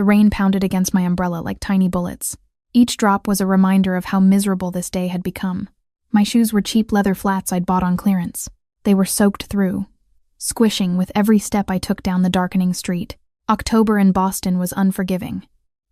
The rain pounded against my umbrella like tiny bullets. Each drop was a reminder of how miserable this day had become. My shoes were cheap leather flats I'd bought on clearance. They were soaked through, squishing with every step I took down the darkening street. October in Boston was unforgiving.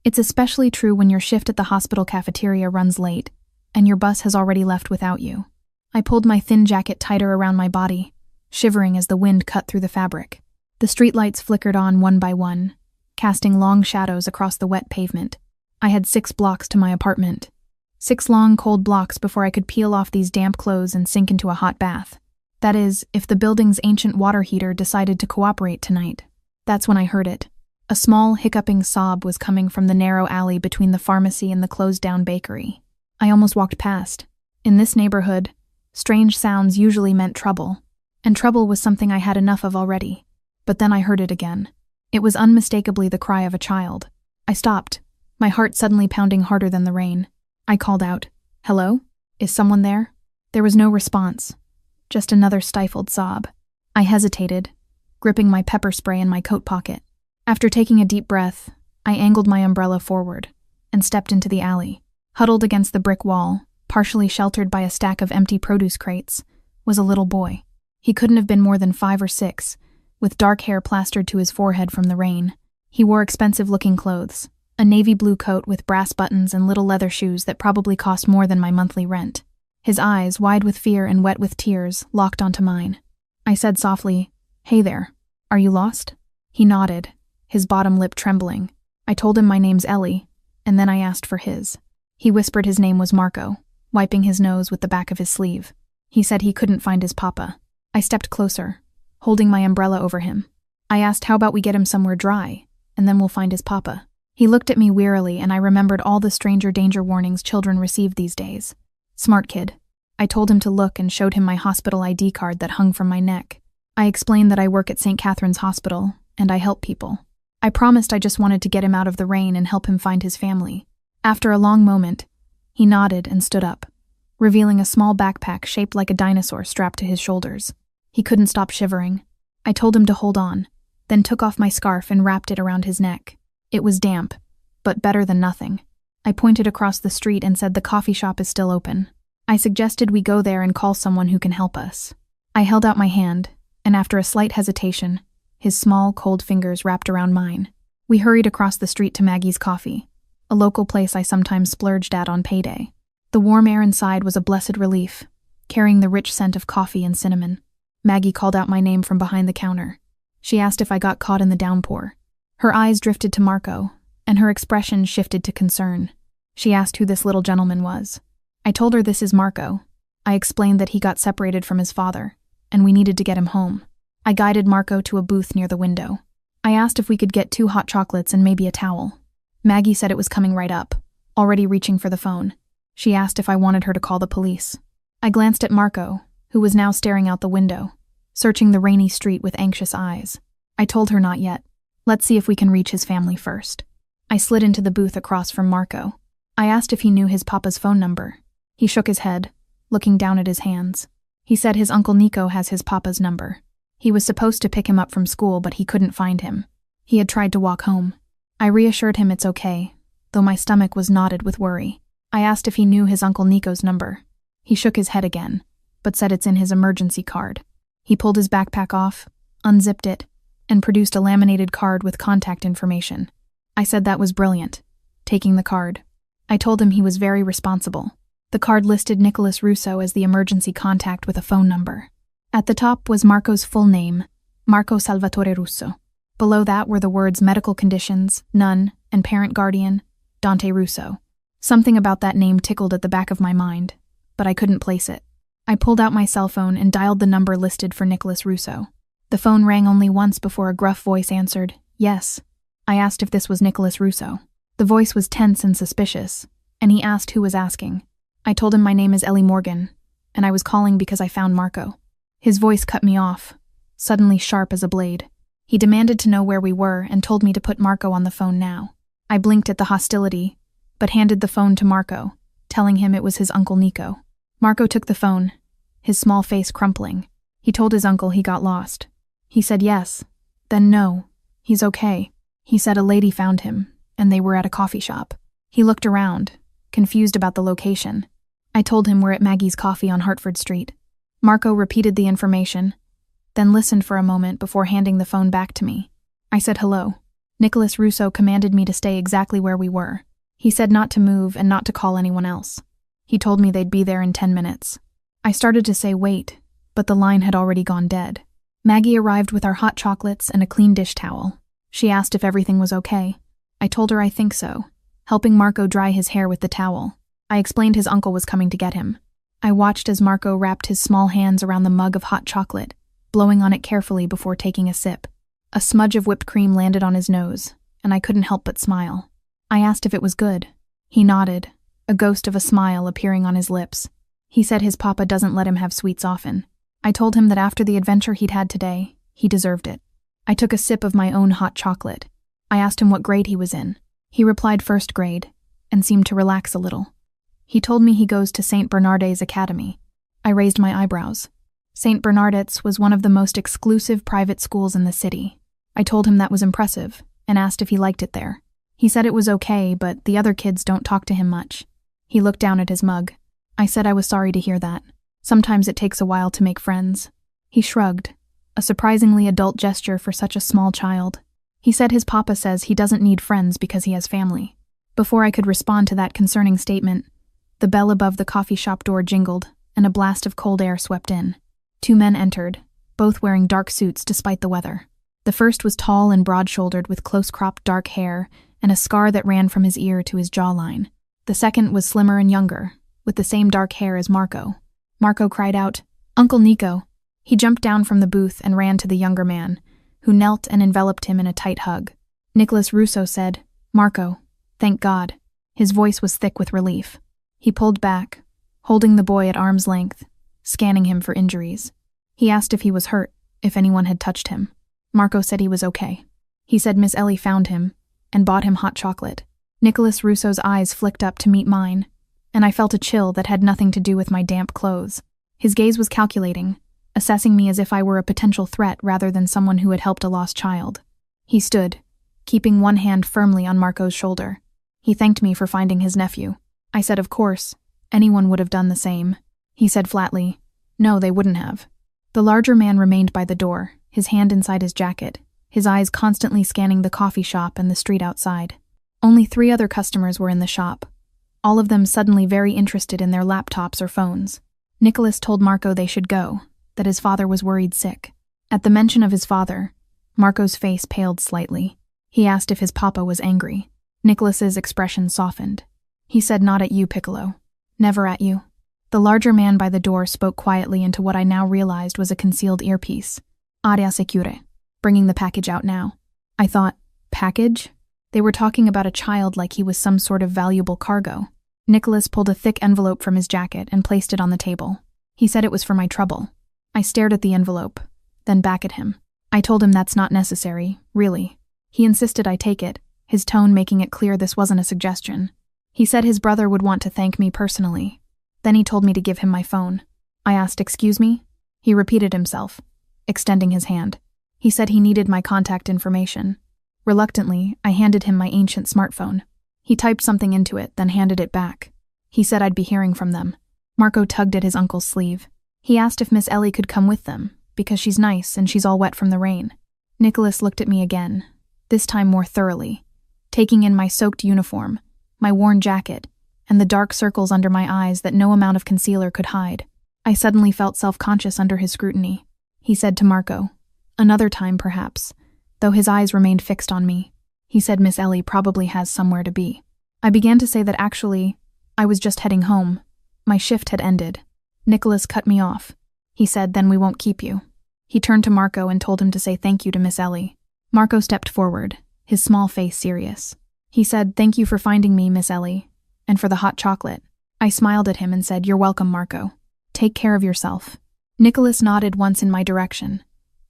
It's especially true when your shift at the hospital cafeteria runs late, and your bus has already left without you. I pulled my thin jacket tighter around my body, shivering as the wind cut through the fabric. The streetlights flickered on one by one, casting long shadows across the wet pavement. I had 6 blocks to my apartment. 6 long, cold blocks before I could peel off these damp clothes and sink into a hot bath. That is, if the building's ancient water heater decided to cooperate tonight. That's when I heard it. A small, hiccuping sob was coming from the narrow alley between the pharmacy and the closed-down bakery. I almost walked past. In this neighborhood, strange sounds usually meant trouble, and trouble was something I had enough of already. But then I heard it again. It was unmistakably the cry of a child. I stopped, my heart suddenly pounding harder than the rain. I called out, "Hello? Is someone there?" There was no response, just another stifled sob. I hesitated, gripping my pepper spray in my coat pocket. After taking a deep breath, I angled my umbrella forward and stepped into the alley. Huddled against the brick wall, partially sheltered by a stack of empty produce crates, was a little boy. He couldn't have been more than 5 or 6, with dark hair plastered to his forehead from the rain. He wore expensive-looking clothes, a navy blue coat with brass buttons and little leather shoes that probably cost more than my monthly rent. His eyes, wide with fear and wet with tears, locked onto mine. I said softly, "Hey there, are you lost?" He nodded, his bottom lip trembling. I told him my name's Ellie, and then I asked for his. He whispered his name was Marco, wiping his nose with the back of his sleeve. He said he couldn't find his papa. I stepped closer, holding my umbrella over him. I asked, "How about we get him somewhere dry, and then we'll find his papa?" He looked at me wearily, and I remembered all the stranger danger warnings children receive these days. Smart kid. I told him to look and showed him my hospital ID card that hung from my neck. I explained that I work at St. Catherine's Hospital, and I help people. I promised I just wanted to get him out of the rain and help him find his family. After a long moment, he nodded and stood up, revealing a small backpack shaped like a dinosaur strapped to his shoulders. He couldn't stop shivering. I told him to hold on, then took off my scarf and wrapped it around his neck. It was damp, but better than nothing. I pointed across the street and said the coffee shop is still open. I suggested we go there and call someone who can help us. I held out my hand, and after a slight hesitation, his small, cold fingers wrapped around mine. We hurried across the street to Maggie's Coffee, a local place I sometimes splurged at on payday. The warm air inside was a blessed relief, carrying the rich scent of coffee and cinnamon. Maggie called out my name from behind the counter. She asked if I got caught in the downpour. Her eyes drifted to Marco, and her expression shifted to concern. She asked who this little gentleman was. I told her this is Marco. I explained that he got separated from his father, and we needed to get him home. I guided Marco to a booth near the window. I asked if we could get 2 hot chocolates and maybe a towel. Maggie said it was coming right up, already reaching for the phone. She asked if I wanted her to call the police. I glanced at Marco, who was now staring out the window, searching the rainy street with anxious eyes. I told her not yet. Let's see if we can reach his family first. I slid into the booth across from Marco. I asked if he knew his papa's phone number. He shook his head, looking down at his hands. He said his Uncle Nico has his papa's number. He was supposed to pick him up from school, but he couldn't find him. He had tried to walk home. I reassured him it's okay, though my stomach was knotted with worry. I asked if he knew his Uncle Nico's number. He shook his head again, but said it's in his emergency card. He pulled his backpack off, unzipped it, and produced a laminated card with contact information. I said that was brilliant, taking the card. I told him he was very responsible. The card listed Nicholas Russo as the emergency contact with a phone number. At the top was Marco's full name, Marco Salvatore Russo. Below that were the words medical conditions, none, and parent guardian, Dante Russo. Something about that name tickled at the back of my mind, but I couldn't place it. I pulled out my cell phone and dialed the number listed for Nicholas Russo. The phone rang only once before a gruff voice answered, "Yes." I asked if this was Nicholas Russo. The voice was tense and suspicious, and he asked who was asking. I told him my name is Ellie Morgan, and I was calling because I found Marco. His voice cut me off, suddenly sharp as a blade. He demanded to know where we were and told me to put Marco on the phone now. I blinked at the hostility, but handed the phone to Marco, telling him it was his Uncle Nico. Marco took the phone, his small face crumpling. He told his uncle he got lost. He said yes, then no, he's okay. He said a lady found him, and they were at a coffee shop. He looked around, confused about the location. I told him we're at Maggie's Coffee on Hartford Street. Marco repeated the information, then listened for a moment before handing the phone back to me. I said hello. Nicholas Russo commanded me to stay exactly where we were. He said not to move and not to call anyone else. He told me they'd be there in 10 minutes. I started to say wait, but the line had already gone dead. Maggie arrived with our hot chocolates and a clean dish towel. She asked if everything was okay. I told her I think so, helping Marco dry his hair with the towel. I explained his uncle was coming to get him. I watched as Marco wrapped his small hands around the mug of hot chocolate, blowing on it carefully before taking a sip. A smudge of whipped cream landed on his nose, and I couldn't help but smile. I asked if it was good. He nodded, a ghost of a smile appearing on his lips. He said his papa doesn't let him have sweets often. I told him that after the adventure he'd had today, he deserved it. I took a sip of my own hot chocolate. I asked him what grade he was in. He replied first grade, and seemed to relax a little. He told me he goes to St. Bernardet's Academy. I raised my eyebrows. St. Bernardet's was one of the most exclusive private schools in the city. I told him that was impressive, and asked if he liked it there. He said it was okay, but the other kids don't talk to him much. He looked down at his mug. I said I was sorry to hear that. Sometimes it takes a while to make friends. He shrugged, a surprisingly adult gesture for such a small child. He said his papa says he doesn't need friends because he has family. Before I could respond to that concerning statement, the bell above the coffee shop door jingled, and a blast of cold air swept in. 2 men entered, both wearing dark suits despite the weather. The first was tall and broad-shouldered with close-cropped dark hair and a scar that ran from his ear to his jawline. The second was slimmer and younger, with the same dark hair as Marco. Marco cried out, "Uncle Nico!" He jumped down from the booth and ran to the younger man, who knelt and enveloped him in a tight hug. Nicholas Russo said, "Marco, thank God." His voice was thick with relief. He pulled back, holding the boy at arm's length, scanning him for injuries. He asked if he was hurt, if anyone had touched him. Marco said he was okay. He said Miss Ellie found him and bought him hot chocolate. Nicholas Russo's eyes flicked up to meet mine, and I felt a chill that had nothing to do with my damp clothes. His gaze was calculating, assessing me as if I were a potential threat rather than someone who had helped a lost child. He stood, keeping one hand firmly on Marco's shoulder. He thanked me for finding his nephew. I said of course, anyone would have done the same. He said flatly, no, they wouldn't have. The larger man remained by the door, his hand inside his jacket, his eyes constantly scanning the coffee shop and the street outside. Only 3 other customers were in the shop, all of them suddenly very interested in their laptops or phones. Nicholas told Marco they should go, that his father was worried sick. At the mention of his father, Marco's face paled slightly. He asked if his papa was angry. Nicholas's expression softened. He said, "Not at you, Piccolo. Never at you." The larger man by the door spoke quietly into what I now realized was a concealed earpiece. "Area secure," bringing the package out now. I thought, package? They were talking about a child like he was some sort of valuable cargo. Nicholas pulled a thick envelope from his jacket and placed it on the table. He said it was for my trouble. I stared at the envelope, then back at him. I told him that's not necessary, really. He insisted I take it, his tone making it clear this wasn't a suggestion. He said his brother would want to thank me personally. Then he told me to give him my phone. I asked, "Excuse me?" He repeated himself, extending his hand. He said he needed my contact information. Reluctantly, I handed him my ancient smartphone. He typed something into it, then handed it back. He said I'd be hearing from them. Marco tugged at his uncle's sleeve. He asked if Miss Ellie could come with them, because she's nice and she's all wet from the rain. Nicholas looked at me again, this time more thoroughly, taking in my soaked uniform, my worn jacket, and the dark circles under my eyes that no amount of concealer could hide. I suddenly felt self-conscious under his scrutiny. He said to Marco, "Another time, perhaps," though his eyes remained fixed on me. He said Miss Ellie probably has somewhere to be. I began to say that actually, I was just heading home. My shift had ended. Nicholas cut me off. He said, "Then we won't keep you." He turned to Marco and told him to say thank you to Miss Ellie. Marco stepped forward, his small face serious. He said, "Thank you for finding me, Miss Ellie, and for the hot chocolate." I smiled at him and said, "You're welcome, Marco. Take care of yourself." Nicholas nodded once in my direction,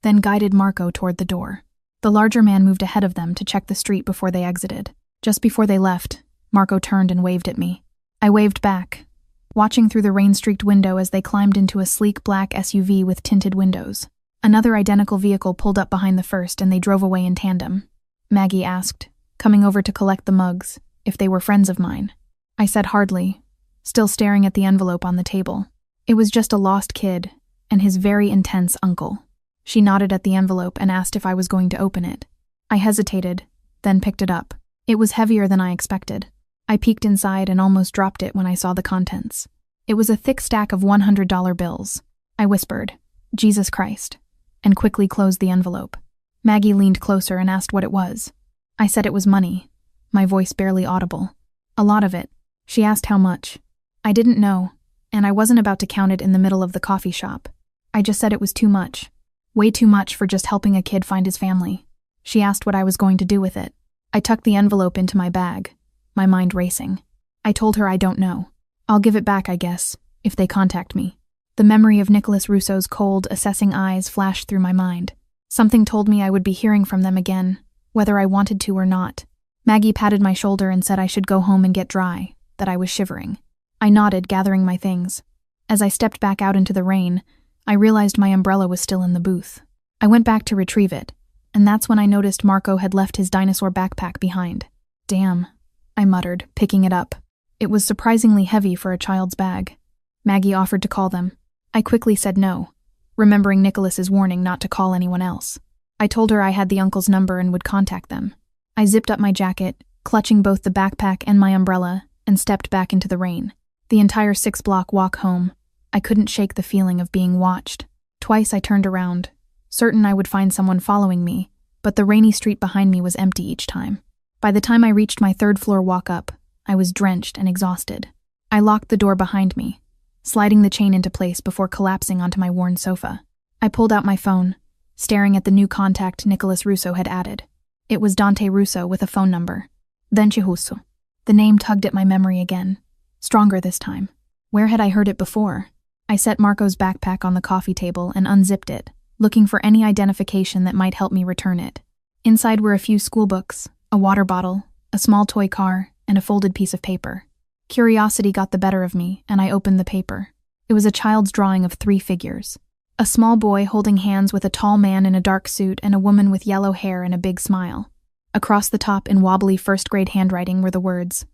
then guided Marco toward the door. The larger man moved ahead of them to check the street before they exited. Just before they left, Marco turned and waved at me. I waved back, watching through the rain-streaked window as they climbed into a sleek black SUV with tinted windows. Another identical vehicle pulled up behind the first and they drove away in tandem. Maggie asked, coming over to collect the mugs, if they were friends of mine. I said hardly, still staring at the envelope on the table. It was just a lost kid and his very intense uncle. She nodded at the envelope and asked if I was going to open it. I hesitated, then picked it up. It was heavier than I expected. I peeked inside and almost dropped it when I saw the contents. It was a thick stack of $100 bills. I whispered, "Jesus Christ," and quickly closed the envelope. Maggie leaned closer and asked what it was. I said it was money, my voice barely audible. A lot of it. She asked how much. I didn't know, and I wasn't about to count it in the middle of the coffee shop. I just said it was too much. Way too much for just helping a kid find his family. She asked what I was going to do with it. I tucked the envelope into my bag, my mind racing. I told her I don't know. I'll give it back, I guess, if they contact me. The memory of Nicholas Russo's cold, assessing eyes flashed through my mind. Something told me I would be hearing from them again, whether I wanted to or not. Maggie patted my shoulder and said I should go home and get dry, that I was shivering. I nodded, gathering my things. As I stepped back out into the rain, I realized my umbrella was still in the booth. I went back to retrieve it, and that's when I noticed Marco had left his dinosaur backpack behind. Damn, I muttered, picking it up. It was surprisingly heavy for a child's bag. Maggie offered to call them. I quickly said no, remembering Nicholas's warning not to call anyone else. I told her I had the uncle's number and would contact them. I zipped up my jacket, clutching both the backpack and my umbrella, and stepped back into the rain. The entire 6-block walk home, I couldn't shake the feeling of being watched. Twice I turned around, certain I would find someone following me, but the rainy street behind me was empty each time. By the time I reached my 3rd-floor walk-up, I was drenched and exhausted. I locked the door behind me, sliding the chain into place before collapsing onto my worn sofa. I pulled out my phone, staring at the new contact Nicholas Russo had added. It was Dante Russo with a phone number. Dante Russo. The name tugged at my memory again, stronger this time. Where had I heard it before? I set Marco's backpack on the coffee table and unzipped it, looking for any identification that might help me return it. Inside were a few school books, a water bottle, a small toy car, and a folded piece of paper. Curiosity got the better of me, and I opened the paper. It was a child's drawing of 3 figures. A small boy holding hands with a tall man in a dark suit and a woman with yellow hair and a big smile. Across the top in wobbly 1st-grade handwriting were the words,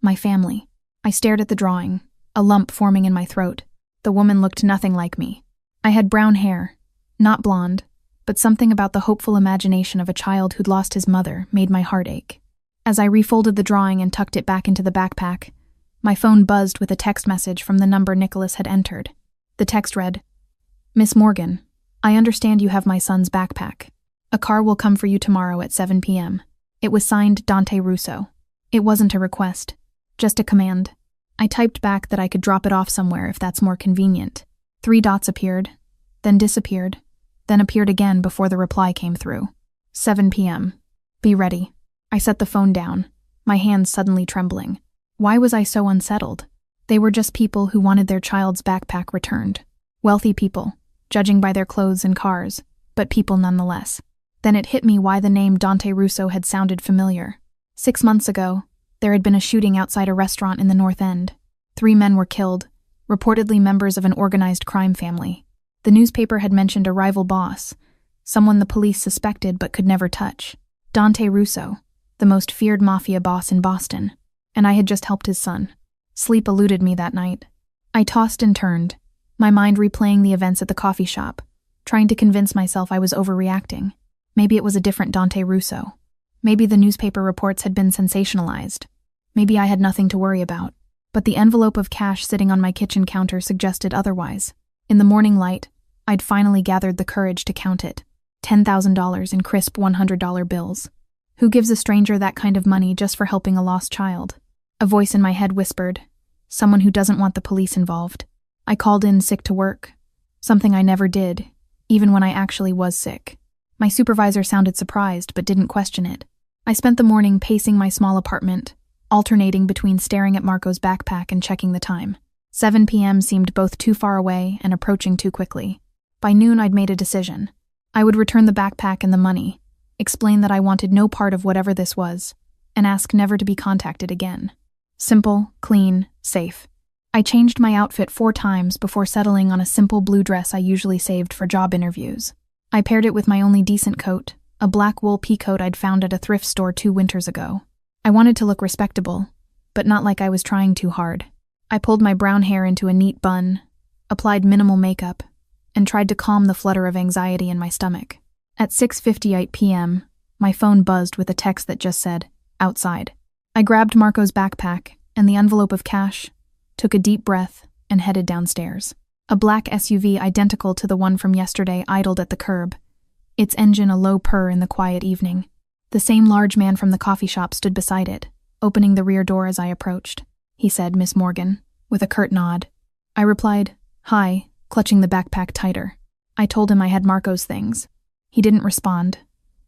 "My family." I stared at the drawing, a lump forming in my throat. The woman looked nothing like me. I had brown hair, not blonde, but something about the hopeful imagination of a child who'd lost his mother made my heart ache. As I refolded the drawing and tucked it back into the backpack, my phone buzzed with a text message from the number Nicholas had entered. The text read, "Miss Morgan, I understand you have my son's backpack. A car will come for you tomorrow at 7 p.m. It was signed Dante Russo. It wasn't a request, just a command. I typed back that I could drop it off somewhere if that's more convenient. 3 dots appeared, then disappeared, then appeared again before the reply came through. 7 p.m. Be ready. I set the phone down, my hands suddenly trembling. Why was I so unsettled? They were just people who wanted their child's backpack returned. Wealthy people, judging by their clothes and cars, but people nonetheless. Then it hit me why the name Dante Russo had sounded familiar. 6 months ago, there had been a shooting outside a restaurant in the North End. 3 men were killed, reportedly members of an organized crime family. The newspaper had mentioned a rival boss, someone the police suspected but could never touch. Dante Russo, the most feared Mafia boss in Boston, and I had just helped his son. Sleep eluded me that night. I tossed and turned, my mind replaying the events at the coffee shop, trying to convince myself I was overreacting. Maybe it was a different Dante Russo. Maybe the newspaper reports had been sensationalized. Maybe I had nothing to worry about. But the envelope of cash sitting on my kitchen counter suggested otherwise. In the morning light, I'd finally gathered the courage to count it. $10,000 in crisp $100 bills. Who gives a stranger that kind of money just for helping a lost child? A voice in my head whispered, someone who doesn't want the police involved. I called in sick to work, something I never did, even when I actually was sick. My supervisor sounded surprised but didn't question it. I spent the morning pacing my small apartment, alternating between staring at Marco's backpack and checking the time. 7 p.m. seemed both too far away and approaching too quickly. By noon, I'd made a decision. I would return the backpack and the money, explain that I wanted no part of whatever this was, and ask never to be contacted again. Simple, clean, safe. I changed my outfit 4 times before settling on a simple blue dress I usually saved for job interviews. I paired it with my only decent coat, a black wool peacoat I'd found at a thrift store 2 winters ago. I wanted to look respectable, but not like I was trying too hard. I pulled my brown hair into a neat bun, applied minimal makeup, and tried to calm the flutter of anxiety in my stomach. At 6:58 p.m., my phone buzzed with a text that just said, "Outside." I grabbed Marco's backpack and the envelope of cash, took a deep breath, and headed downstairs. A black SUV identical to the one from yesterday idled at the curb, its engine a low purr in the quiet evening. The same large man from the coffee shop stood beside it, opening the rear door as I approached. He said, "Miss Morgan," with a curt nod. I replied, "Hi," clutching the backpack tighter. I told him I had Marco's things. He didn't respond,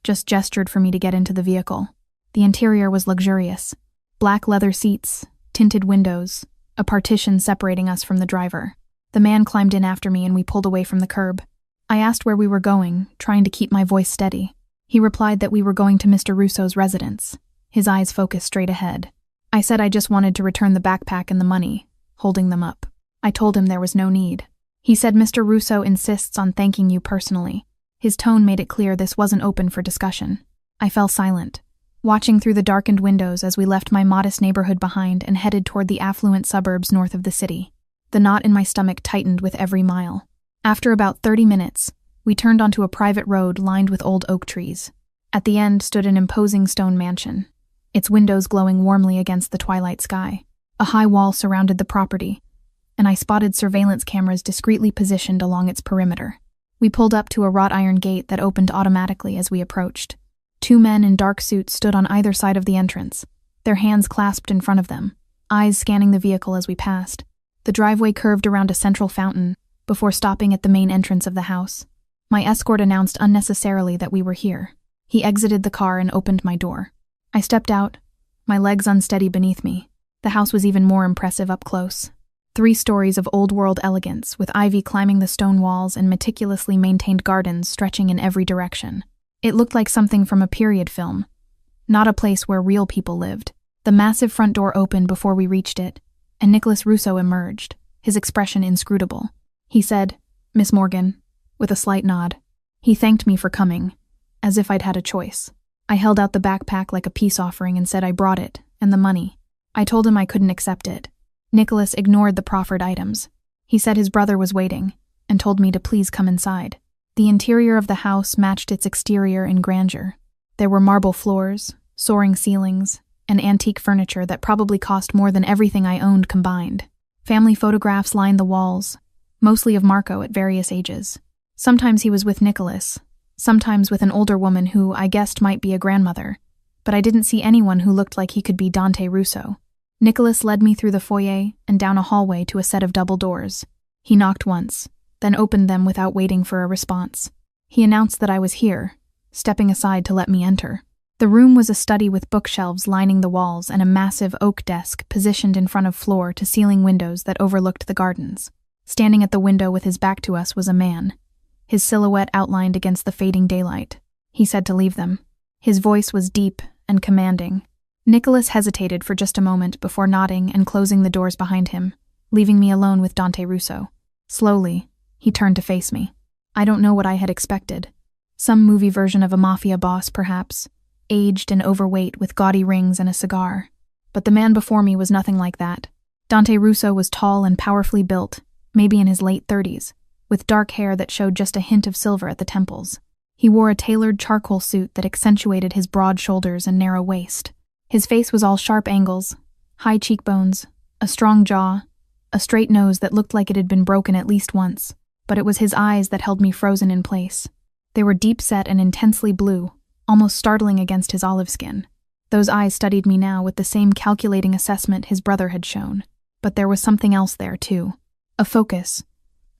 just gestured for me to get into the vehicle. The interior was luxurious. Black leather seats, tinted windows, a partition separating us from the driver. The man climbed in after me and we pulled away from the curb. I asked where we were going, trying to keep my voice steady. He replied that we were going to Mr. Russo's residence, his eyes focused straight ahead. I said I just wanted to return the backpack and the money, holding them up. I told him there was no need. He said Mr. Russo insists on thanking you personally. His tone made it clear this wasn't open for discussion. I fell silent, watching through the darkened windows as we left my modest neighborhood behind and headed toward the affluent suburbs north of the city. The knot in my stomach tightened with every mile. After about 30 minutes, we turned onto a private road lined with old oak trees. At the end stood an imposing stone mansion, its windows glowing warmly against the twilight sky. A high wall surrounded the property, and I spotted surveillance cameras discreetly positioned along its perimeter. We pulled up to a wrought iron gate that opened automatically as we approached. 2 men in dark suits stood on either side of the entrance, their hands clasped in front of them, eyes scanning the vehicle as we passed. The driveway curved around a central fountain before stopping at the main entrance of the house. My escort announced unnecessarily that we were here. He exited the car and opened my door. I stepped out, my legs unsteady beneath me. The house was even more impressive up close. 3 stories of old-world elegance, with ivy climbing the stone walls and meticulously maintained gardens stretching in every direction. It looked like something from a period film, not a place where real people lived. The massive front door opened before we reached it, and Nicholas Russo emerged, his expression inscrutable. He said, "Miss Morgan," with a slight nod. He thanked me for coming, as if I'd had a choice. I held out the backpack like a peace offering and said I brought it, and the money. I told him I couldn't accept it. Nicholas ignored the proffered items. He said his brother was waiting, and told me to please come inside. The interior of the house matched its exterior in grandeur. There were marble floors, soaring ceilings, and antique furniture that probably cost more than everything I owned combined. Family photographs lined the walls, mostly of Marco at various ages. Sometimes he was with Nicholas, sometimes with an older woman who I guessed might be a grandmother, but I didn't see anyone who looked like he could be Dante Russo. Nicholas led me through the foyer and down a hallway to a set of double doors. He knocked once, then opened them without waiting for a response. He announced that I was here, stepping aside to let me enter. The room was a study with bookshelves lining the walls and a massive oak desk positioned in front of floor-to-ceiling windows that overlooked the gardens. Standing at the window with his back to us was a man, his silhouette outlined against the fading daylight. He said to leave them. His voice was deep and commanding. Nicholas hesitated for just a moment before nodding and closing the doors behind him, leaving me alone with Dante Russo. Slowly, he turned to face me. I don't know what I had expected. Some movie version of a Mafia boss, perhaps, aged and overweight with gaudy rings and a cigar. But the man before me was nothing like that. Dante Russo was tall and powerfully built, maybe in his late 30s, with dark hair that showed just a hint of silver at the temples. He wore a tailored charcoal suit that accentuated his broad shoulders and narrow waist. His face was all sharp angles, high cheekbones, a strong jaw, a straight nose that looked like it had been broken at least once, but it was his eyes that held me frozen in place. They were deep-set and intensely blue, almost startling against his olive skin. Those eyes studied me now with the same calculating assessment his brother had shown, but there was something else there, too. A focus,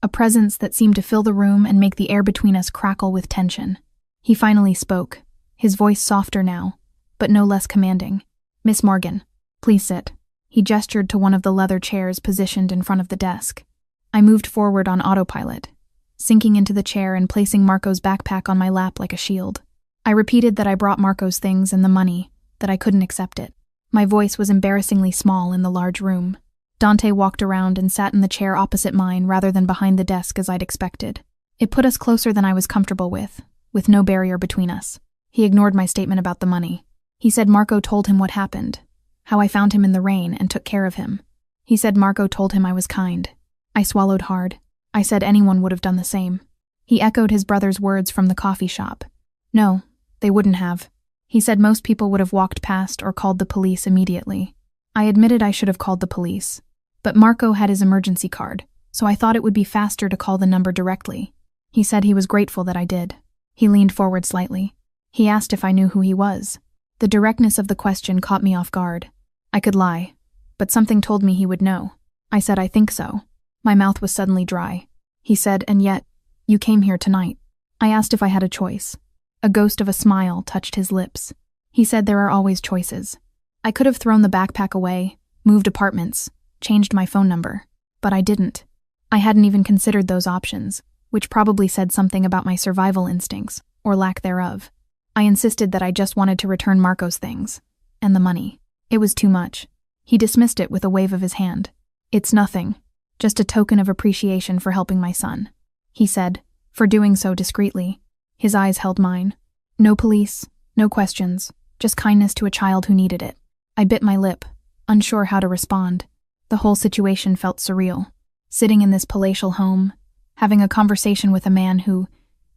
a presence that seemed to fill the room and make the air between us crackle with tension. He finally spoke, his voice softer now, but no less commanding. "Miss Morgan, please sit." He gestured to one of the leather chairs positioned in front of the desk. I moved forward on autopilot, sinking into the chair and placing Marco's backpack on my lap like a shield. I repeated that I brought Marco's things and the money, that I couldn't accept it. My voice was embarrassingly small in the large room. Dante walked around and sat in the chair opposite mine rather than behind the desk as I'd expected. It put us closer than I was comfortable with no barrier between us. He ignored my statement about the money. He said Marco told him what happened, how I found him in the rain and took care of him. He said Marco told him I was kind. I swallowed hard. I said anyone would have done the same. He echoed his brother's words from the coffee shop. No, they wouldn't have. He said most people would have walked past or called the police immediately. I admitted I should have called the police. But Marco had his emergency card, so I thought it would be faster to call the number directly. He said he was grateful that I did. He leaned forward slightly. He asked if I knew who he was. The directness of the question caught me off guard. I could lie, but something told me he would know. I said I think so. My mouth was suddenly dry. He said, and yet, you came here tonight. I asked if I had a choice. A ghost of a smile touched his lips. He said there are always choices. I could have thrown the backpack away, moved apartments, changed my phone number, but I didn't. I hadn't even considered those options, which probably said something about my survival instincts, or lack thereof. I insisted that I just wanted to return Marco's things, and the money. It was too much. He dismissed it with a wave of his hand. It's nothing, just a token of appreciation for helping my son. He said, for doing so discreetly. His eyes held mine. No police, no questions, just kindness to a child who needed it. I bit my lip, unsure how to respond. The whole situation felt surreal. Sitting in this palatial home, having a conversation with a man who,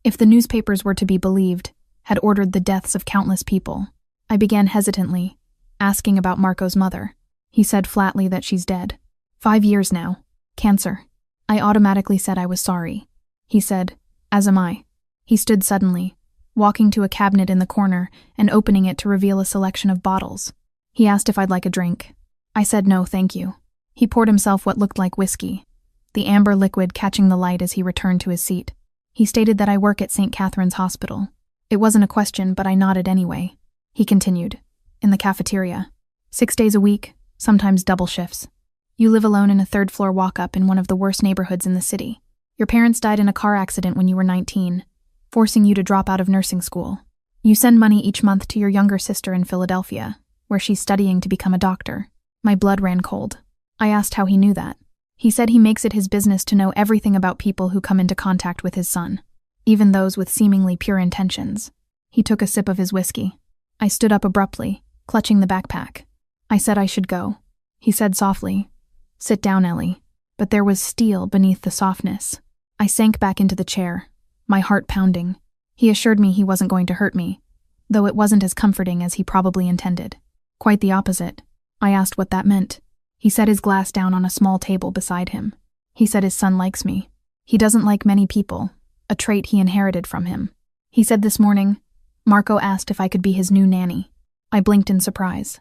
if the newspapers were to be believed, had ordered the deaths of countless people. I began hesitantly, asking about Marco's mother. He said flatly that she's dead. 5 years now. Cancer. I automatically said I was sorry. He said, as am I. He stood suddenly, walking to a cabinet in the corner and opening it to reveal a selection of bottles. He asked if I'd like a drink. I said no, thank you. He poured himself what looked like whiskey, the amber liquid catching the light as he returned to his seat. He stated that I work at St. Catherine's Hospital. It wasn't a question, but I nodded anyway. He continued, in the cafeteria. 6 days a week, sometimes double shifts. You live alone in a third-floor walk-up in one of the worst neighborhoods in the city. Your parents died in a car accident when you were 19, forcing you to drop out of nursing school. You send money each month to your younger sister in Philadelphia, where she's studying to become a doctor. My blood ran cold. I asked how he knew that. He said he makes it his business to know everything about people who come into contact with his son, even those with seemingly pure intentions. He took a sip of his whiskey. I stood up abruptly, clutching the backpack. I said I should go. He said softly, "Sit down, Ellie." But there was steel beneath the softness. I sank back into the chair, my heart pounding. He assured me he wasn't going to hurt me, though it wasn't as comforting as he probably intended. Quite the opposite. I asked what that meant. He set his glass down on a small table beside him. He said his son likes me. He doesn't like many people, a trait he inherited from him. He said this morning, Marco asked if I could be his new nanny. I blinked in surprise.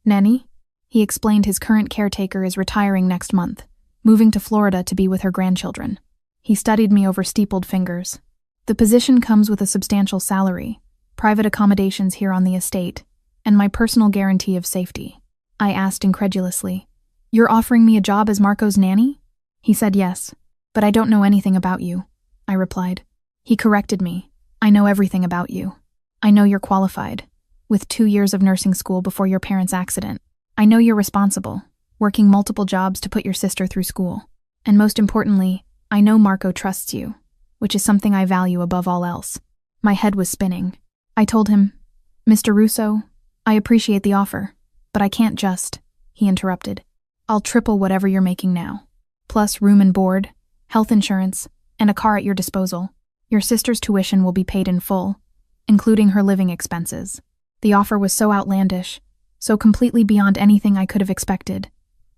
Nanny? He explained his current caretaker is retiring next month, moving to Florida to be with her grandchildren. He studied me over steepled fingers. The position comes with a substantial salary, private accommodations here on the estate, and my personal guarantee of safety. I asked incredulously, "You're offering me a job as Marco's nanny?" He said yes, "But I don't know anything about you," I replied. He corrected me. "I know everything about you. I know you're qualified, with 2 years of nursing school before your parents' accident. I know you're responsible, working multiple jobs to put your sister through school. And most importantly, I know Marco trusts you, which is something I value above all else." My head was spinning. I told him, "Mr. Russo, I appreciate the offer, but I can't just," he interrupted. "I'll triple whatever you're making now, plus room and board, health insurance, and a car at your disposal. Your sister's tuition will be paid in full, including her living expenses." The offer was so outlandish, so completely beyond anything I could have expected,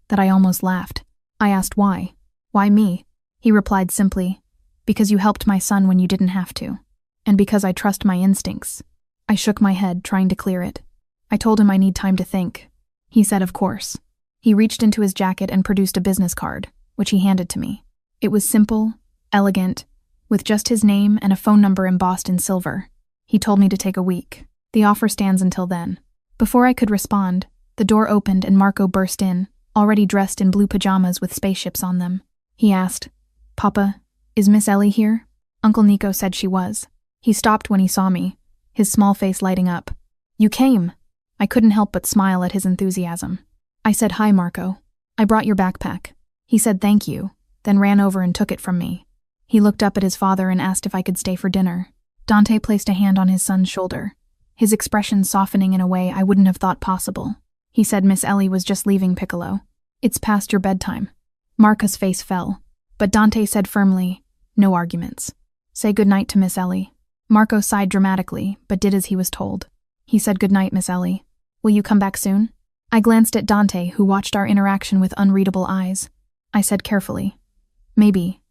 that I almost laughed. I asked why. "Why me?" He replied simply, "Because you helped my son when you didn't have to, and because I trust my instincts." I shook my head, trying to clear it. I told him I need time to think. He said, "Of course." He reached into his jacket and produced a business card, which he handed to me. It was simple, elegant, with just his name and a phone number embossed in silver. He told me to take a week. The offer stands until then. Before I could respond, the door opened and Marco burst in, already dressed in blue pajamas with spaceships on them. He asked, "Papa, is Miss Ellie here?" Uncle Nico said she was. He stopped when he saw me, his small face lighting up. "You came." I couldn't help but smile at his enthusiasm. I said, "Hi, Marco. I brought your backpack." He said thank you, then ran over and took it from me. He looked up at his father and asked if I could stay for dinner. Dante placed a hand on his son's shoulder. his expression softening in a way I wouldn't have thought possible. He said Miss Ellie was just leaving Piccolo. It's past your bedtime. Marco's face fell, but Dante said firmly, no arguments. Say goodnight to Miss Ellie. Marco sighed dramatically, but did as he was told. He said goodnight, Miss Ellie. Will you come back soon? I glanced at Dante, who watched our interaction with unreadable eyes. I said carefully, maybe,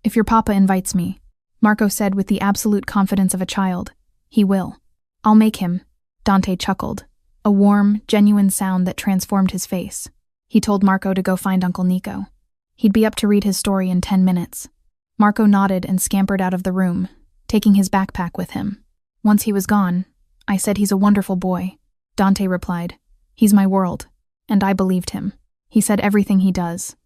if your papa invites me. Marco said with the absolute confidence of a child, he will. I'll make him. Dante chuckled, a warm, genuine sound that transformed his face. He told Marco to go find Uncle Nico. He'd be up to read his story in 10 minutes. Marco nodded and scampered out of the room, taking his backpack with him. Once he was gone, I said he's a wonderful boy. Dante replied, he's my world, and I believed him. He said everything he does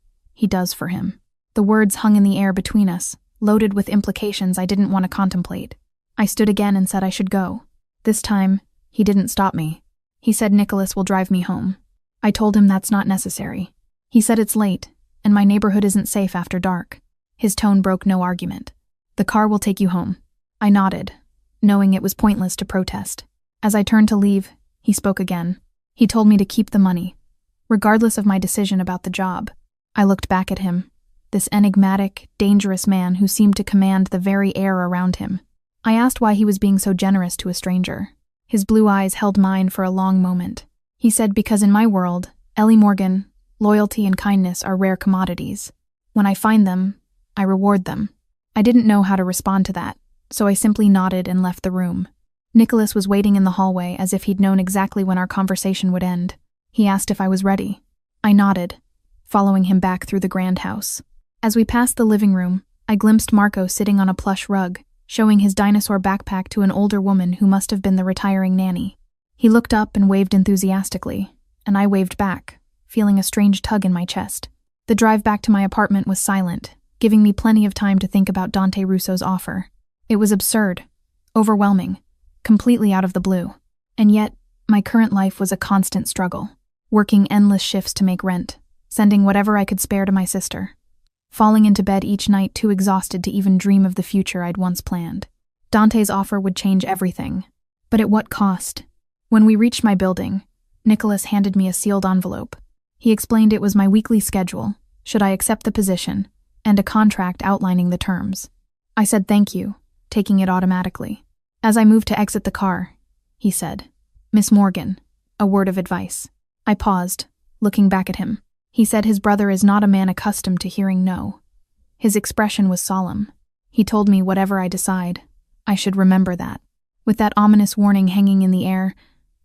for him. The words hung in the air between us, loaded with implications I didn't want to contemplate. I stood again and said I should go. This time, he didn't stop me. He said Nicholas will drive me home. I told him that's not necessary. He said it's late, and my neighborhood isn't safe after dark. His tone broke no argument. The car will take you home. I nodded, knowing it was pointless to protest. As I turned to leave, he spoke again. He told me to keep the money, regardless of my decision about the job. I looked back at him, this enigmatic, dangerous man who seemed to command the very air around him. I asked why he was being so generous to a stranger. His blue eyes held mine for a long moment. He said, because in my world, Ellie Morgan, loyalty and kindness are rare commodities. When I find them, I reward them. I didn't know how to respond to that, so I simply nodded and left the room. Nicholas was waiting in the hallway as if he'd known exactly when our conversation would end. He asked if I was ready. I nodded, following him back through the grand house. As we passed the living room, I glimpsed Marco sitting on a plush rug, showing his dinosaur backpack to an older woman who must have been the retiring nanny. He looked up and waved enthusiastically, and I waved back, feeling a strange tug in my chest. The drive back to my apartment was silent, giving me plenty of time to think about Dante Russo's offer. It was absurd, overwhelming, completely out of the blue. And yet, my current life was a constant struggle, working endless shifts to make rent, sending whatever I could spare to my sister, falling into bed each night too exhausted to even dream of the future I'd once planned. Dante's offer would change everything, but at what cost? When we reached my building, Nicholas handed me a sealed envelope. He explained it was my weekly schedule, should I accept the position, and a contract outlining the terms. I said thank you, taking it automatically. As I moved to exit the car, he said, Miss Morgan, a word of advice. I paused, looking back at him. He said his brother is not a man accustomed to hearing no. His expression was solemn. He told me whatever I decide, I should remember that. With that ominous warning hanging in the air,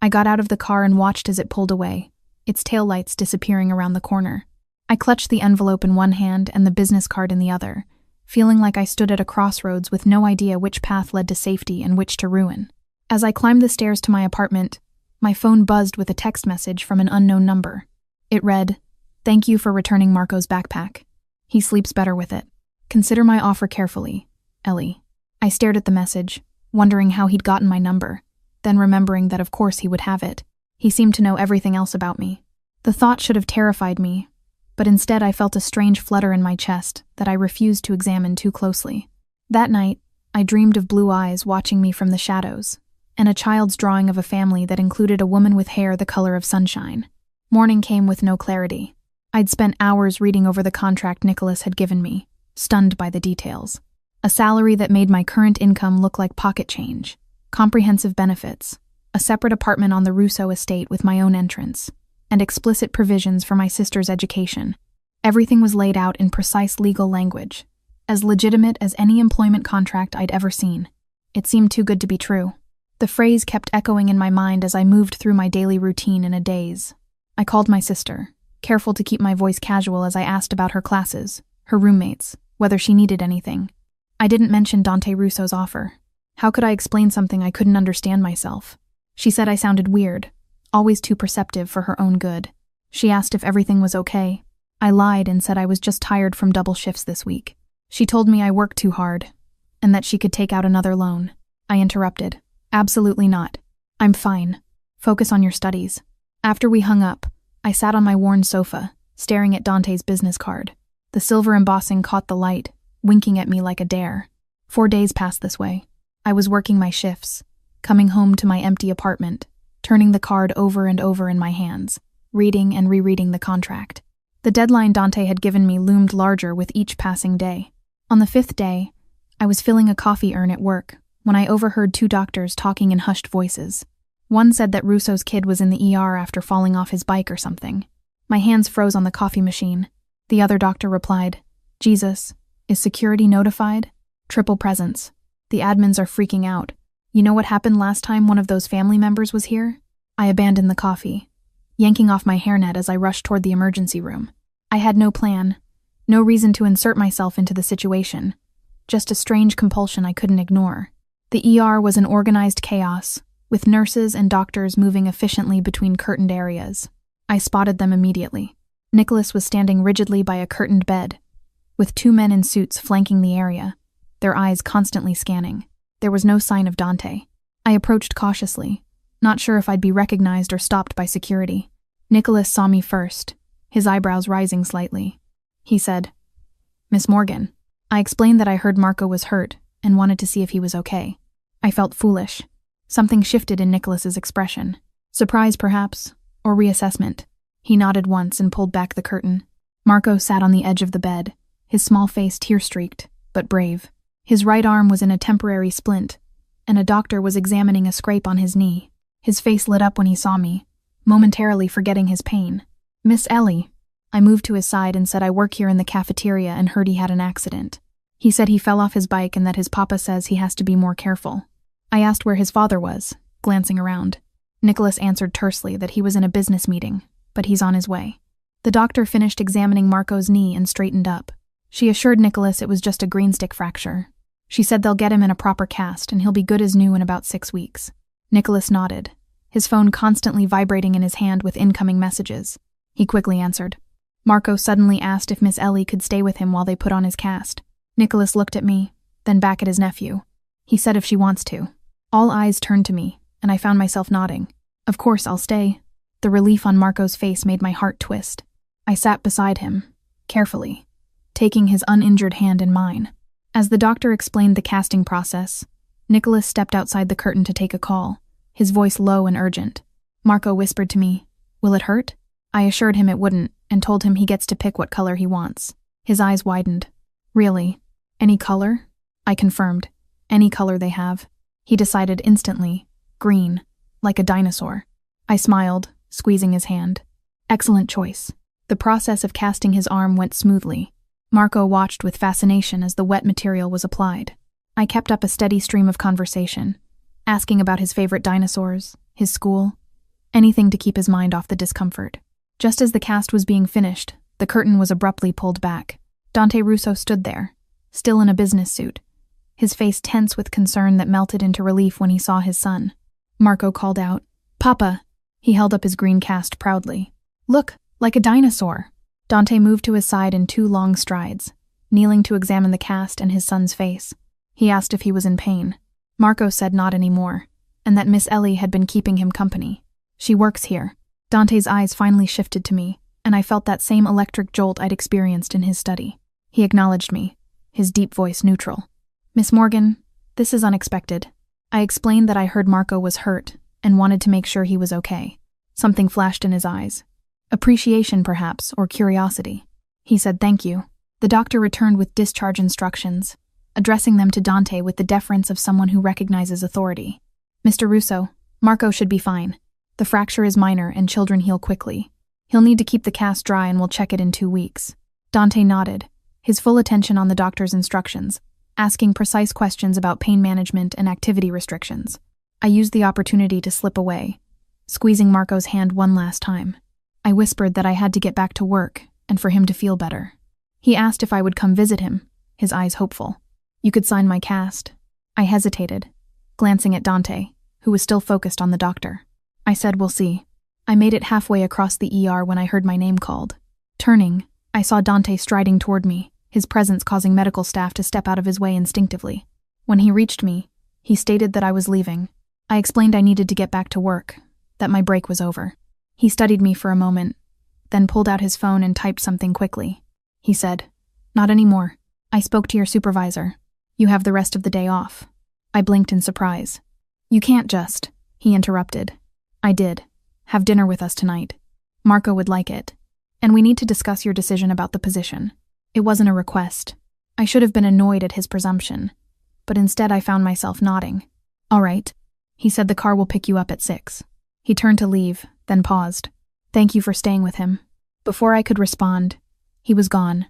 I got out of the car and watched as it pulled away, its taillights disappearing around the corner. I clutched the envelope in one hand and the business card in the other, feeling like I stood at a crossroads with no idea which path led to safety and which to ruin. As I climbed the stairs to my apartment, my phone buzzed with a text message from an unknown number. It read, "Thank you for returning Marco's backpack. He sleeps better with it. Consider my offer carefully, Ellie." I stared at the message, wondering how he'd gotten my number, then remembering that of course he would have it. He seemed to know everything else about me. The thought should have terrified me, but instead I felt a strange flutter in my chest that I refused to examine too closely. That night, I dreamed of blue eyes watching me from the shadows, and a child's drawing of a family that included a woman with hair the color of sunshine. Morning came with no clarity. I'd spent hours reading over the contract Nicholas had given me, stunned by the details. A salary that made my current income look like pocket change, comprehensive benefits, a separate apartment on the Russo estate with my own entrance, and explicit provisions for my sister's education. Everything was laid out in precise legal language, as legitimate as any employment contract I'd ever seen. It seemed too good to be true. The phrase kept echoing in my mind as I moved through my daily routine in a daze. I called my sister, careful to keep my voice casual as I asked about her classes, her roommates, whether she needed anything. I didn't mention Dante Russo's offer. How could I explain something I couldn't understand myself? She said I sounded weird, always too perceptive for her own good. She asked if everything was okay. I lied and said I was just tired from double shifts this week. She told me I worked too hard, and that she could take out another loan. I interrupted. Absolutely not. I'm fine. Focus on your studies. After we hung up, I sat on my worn sofa, staring at Dante's business card. The silver embossing caught the light, winking at me like a dare. 4 days passed this way. I was working my shifts, coming home to my empty apartment, turning the card over and over in my hands, reading and rereading the contract. The deadline Dante had given me loomed larger with each passing day. On the 5th day, I was filling a coffee urn at work when I overheard 2 doctors talking in hushed voices. One said that Russo's kid was in the ER after falling off his bike or something. My hands froze on the coffee machine. The other doctor replied, "Jesus, is security notified? Triple presence. The admins are freaking out. You know what happened last time one of those family members was here?" I abandoned the coffee, yanking off my hairnet as I rushed toward the emergency room. I had no plan, no reason to insert myself into the situation, just a strange compulsion I couldn't ignore. The ER was an organized chaos, with nurses and doctors moving efficiently between curtained areas. I spotted them immediately. Nicholas was standing rigidly by a curtained bed, with 2 men in suits flanking the area, their eyes constantly scanning. There was no sign of Dante. I approached cautiously, not sure if I'd be recognized or stopped by security. Nicholas saw me first, his eyebrows rising slightly. He said, "Miss Morgan." I explained that I heard Marco was hurt and wanted to see if he was okay. I felt foolish. Something shifted in Nicholas's expression. Surprise, perhaps, or reassessment. He nodded once and pulled back the curtain. Marco sat on the edge of the bed, his small face tear-streaked, but brave. His right arm was in a temporary splint, and a doctor was examining a scrape on his knee. His face lit up when he saw me, momentarily forgetting his pain. "Miss Ellie." I moved to his side and said I work here in the cafeteria and heard he had an accident. He said he fell off his bike and that his papa says he has to be more careful. I asked where his father was, glancing around. Nicholas answered tersely that he was in a business meeting, but he's on his way. The doctor finished examining Marco's knee and straightened up. She assured Nicholas it was just a greenstick fracture. She said they'll get him in a proper cast and he'll be good as new in about 6 weeks. Nicholas nodded, his phone constantly vibrating in his hand with incoming messages. He quickly answered. Marco suddenly asked if Miss Ellie could stay with him while they put on his cast. Nicholas looked at me, then back at his nephew. He said if she wants to. All eyes turned to me, and I found myself nodding. Of course, I'll stay. The relief on Marco's face made my heart twist. I sat beside him, carefully, taking his uninjured hand in mine. As the doctor explained the casting process, Nicholas stepped outside the curtain to take a call, his voice low and urgent. Marco whispered to me, "Will it hurt?" I assured him it wouldn't, and told him he gets to pick what color he wants. His eyes widened. "Really? Any color?" I confirmed. "Any color they have." He decided instantly. "Green, like a dinosaur." I smiled, squeezing his hand. "Excellent choice." The process of casting his arm went smoothly. Marco watched with fascination as the wet material was applied. I kept up a steady stream of conversation, asking about his favorite dinosaurs, his school, anything to keep his mind off the discomfort. Just as the cast was being finished, the curtain was abruptly pulled back. Dante Russo stood there, still in a business suit, his face tense with concern that melted into relief when he saw his son. Marco called out, "Papa!" He held up his green cast proudly. "Look, like a dinosaur!" Dante moved to his side in 2 long strides, kneeling to examine the cast and his son's face. He asked if he was in pain. Marco said not anymore, and that Miss Ellie had been keeping him company. "She works here." Dante's eyes finally shifted to me, and I felt that same electric jolt I'd experienced in his study. He acknowledged me, his deep voice neutral. "Miss Morgan, this is unexpected." I explained that I heard Marco was hurt and wanted to make sure he was okay. Something flashed in his eyes. Appreciation, perhaps, or curiosity. He said thank you. The doctor returned with discharge instructions, addressing them to Dante with the deference of someone who recognizes authority. "Mr. Russo, Marco should be fine. The fracture is minor and children heal quickly. He'll need to keep the cast dry and we'll check it in 2 weeks." Dante nodded, his full attention on the doctor's instructions, asking precise questions about pain management and activity restrictions. I used the opportunity to slip away, squeezing Marco's hand one last time. I whispered that I had to get back to work and for him to feel better. He asked if I would come visit him, his eyes hopeful. "You could sign my cast." I hesitated, glancing at Dante, who was still focused on the doctor. I said, "We'll see." I made it halfway across the ER when I heard my name called. Turning, I saw Dante striding toward me, his presence causing medical staff to step out of his way instinctively. When he reached me, he stated that I was leaving. I explained I needed to get back to work, that my break was over. He studied me for a moment, then pulled out his phone and typed something quickly. He said, "Not anymore. I spoke to your supervisor. You have the rest of the day off." I blinked in surprise. You can't just, he interrupted. I did. Have dinner with us tonight. Marco would like it. And we need to discuss your decision about the position. It wasn't a request. I should have been annoyed at his presumption, but instead I found myself nodding. All right. He said the car will pick you up at 6. He turned to leave, then paused. Thank you for staying with him. Before I could respond, he was gone,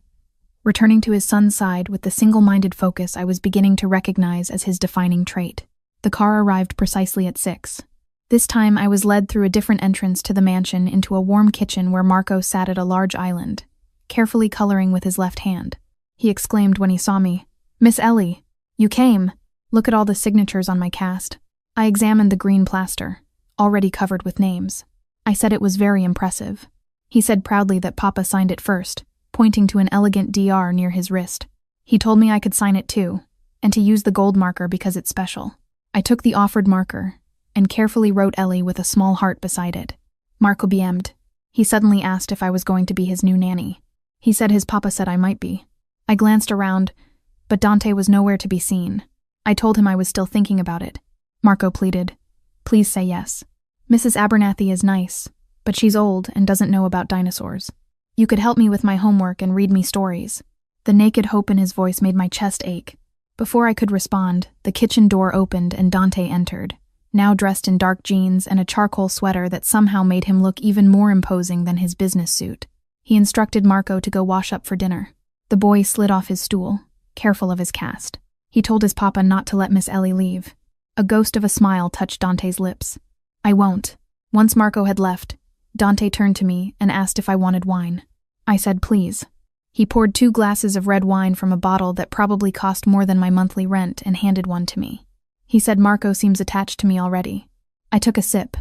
returning to his son's side with the single-minded focus I was beginning to recognize as his defining trait. The car arrived precisely at 6. This time I was led through a different entrance to the mansion into a warm kitchen where Marco sat at a large island, carefully coloring with his left hand. He exclaimed when he saw me, Miss Ellie, you came. Look at all the signatures on my cast. I examined the green plaster, already covered with names. I said it was very impressive. He said proudly that Papa signed it first, pointing to an elegant DR near his wrist. He told me I could sign it too, and to use the gold marker because it's special. I took the offered marker and carefully wrote Ellie with a small heart beside it. Marco beamed. He suddenly asked if I was going to be his new nanny. He said his papa said I might be. I glanced around, but Dante was nowhere to be seen. I told him I was still thinking about it. Marco pleaded, please say yes. Mrs. Abernathy is nice, but she's old and doesn't know about dinosaurs. You could help me with my homework and read me stories. The naked hope in his voice made my chest ache. Before I could respond, the kitchen door opened and Dante entered, now dressed in dark jeans and a charcoal sweater that somehow made him look even more imposing than his business suit. He instructed Marco to go wash up for dinner. The boy slid off his stool, careful of his cast. He told his papa not to let Miss Ellie leave. A ghost of a smile touched Dante's lips. I won't. Once Marco had left, Dante turned to me and asked if I wanted wine. I said please. He poured 2 glasses of red wine from a bottle that probably cost more than my monthly rent and handed one to me. He said Marco seems attached to me already. I took a sip,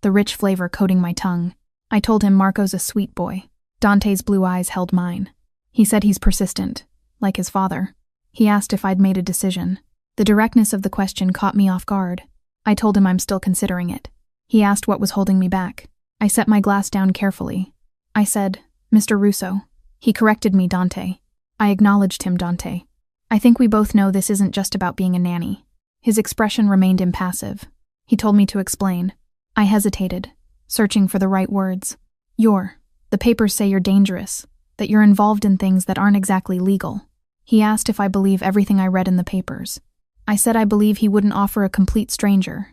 the rich flavor coating my tongue. I told him Marco's a sweet boy. Dante's blue eyes held mine. He said he's persistent, like his father. He asked if I'd made a decision. The directness of the question caught me off guard. I told him I'm still considering it. He asked what was holding me back. I set my glass down carefully. I said, Mr. Russo. He corrected me, Dante. I acknowledged him, Dante. I think we both know this isn't just about being a nanny. His expression remained impassive. He told me to explain. I hesitated, searching for the right words. The papers say you're dangerous, that you're involved in things that aren't exactly legal. He asked if I believe everything I read in the papers. I said I believe he wouldn't offer a complete stranger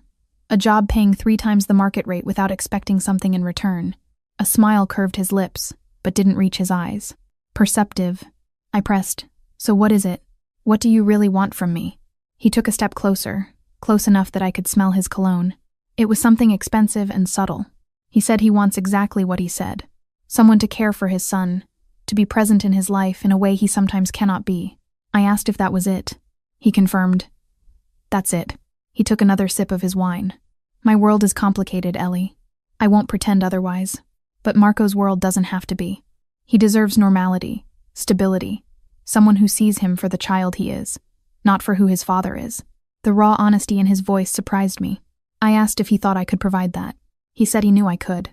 a job paying 3 times the market rate without expecting something in return. A smile curved his lips, but didn't reach his eyes. Perceptive. I pressed, so what is it? What do you really want from me? He took a step closer, close enough that I could smell his cologne. It was something expensive and subtle. He said he wants exactly what he said. Someone to care for his son, to be present in his life in a way he sometimes cannot be. I asked if that was it. He confirmed. That's it. He took another sip of his wine. My world is complicated, Ellie. I won't pretend otherwise. But Marco's world doesn't have to be. He deserves normality, stability, someone who sees him for the child he is, not for who his father is. The raw honesty in his voice surprised me. I asked if he thought I could provide that. He said he knew I could.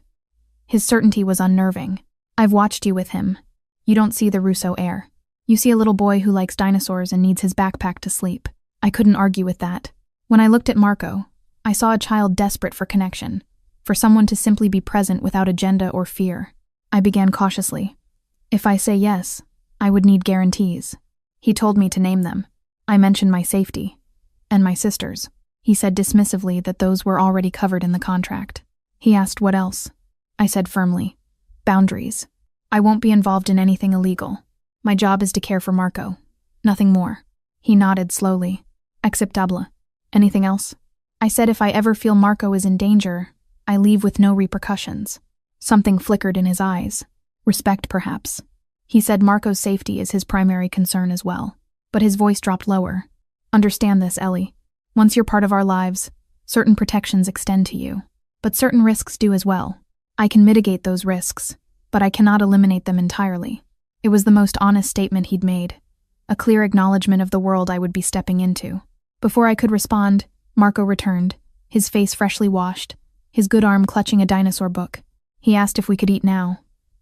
His certainty was unnerving. I've watched you with him. You don't see the Russo heir. You see a little boy who likes dinosaurs and needs his backpack to sleep. I couldn't argue with that. When I looked at Marco, I saw a child desperate for connection, for someone to simply be present without agenda or fear. I began cautiously. If I say yes, I would need guarantees. He told me to name them. I mentioned my safety. And my sister's. He said dismissively that those were already covered in the contract. He asked what else. I said firmly, boundaries. I won't be involved in anything illegal. My job is to care for Marco. Nothing more. He nodded slowly. Acceptable. Anything else? I said if I ever feel Marco is in danger, I leave with no repercussions. Something flickered in his eyes. Respect, perhaps. He said Marco's safety is his primary concern as well. But his voice dropped lower. Understand this, Ellie. Once you're part of our lives, certain protections extend to you. But certain risks do as well. I can mitigate those risks, but I cannot eliminate them entirely. It was the most honest statement he'd made. A clear acknowledgement of the world I would be stepping into. Before I could respond, Marco returned, his face freshly washed, his good arm clutching a dinosaur book. He asked if we could eat now,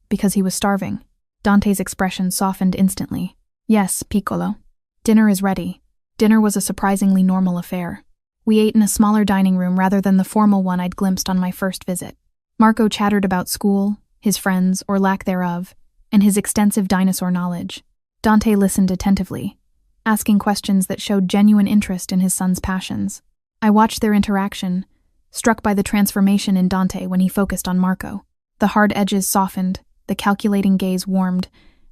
because he was starving. Dante's expression softened instantly. Yes, piccolo. Dinner is ready. Dinner was a surprisingly normal affair. We ate in a smaller dining room rather than the formal one I'd glimpsed on my first visit. Marco chattered about school, his friends, or lack thereof, and his extensive dinosaur knowledge. Dante listened attentively, asking questions that showed genuine interest in his son's passions. I watched their interaction, struck by the transformation in Dante when he focused on Marco. The hard edges softened, the calculating gaze warmed,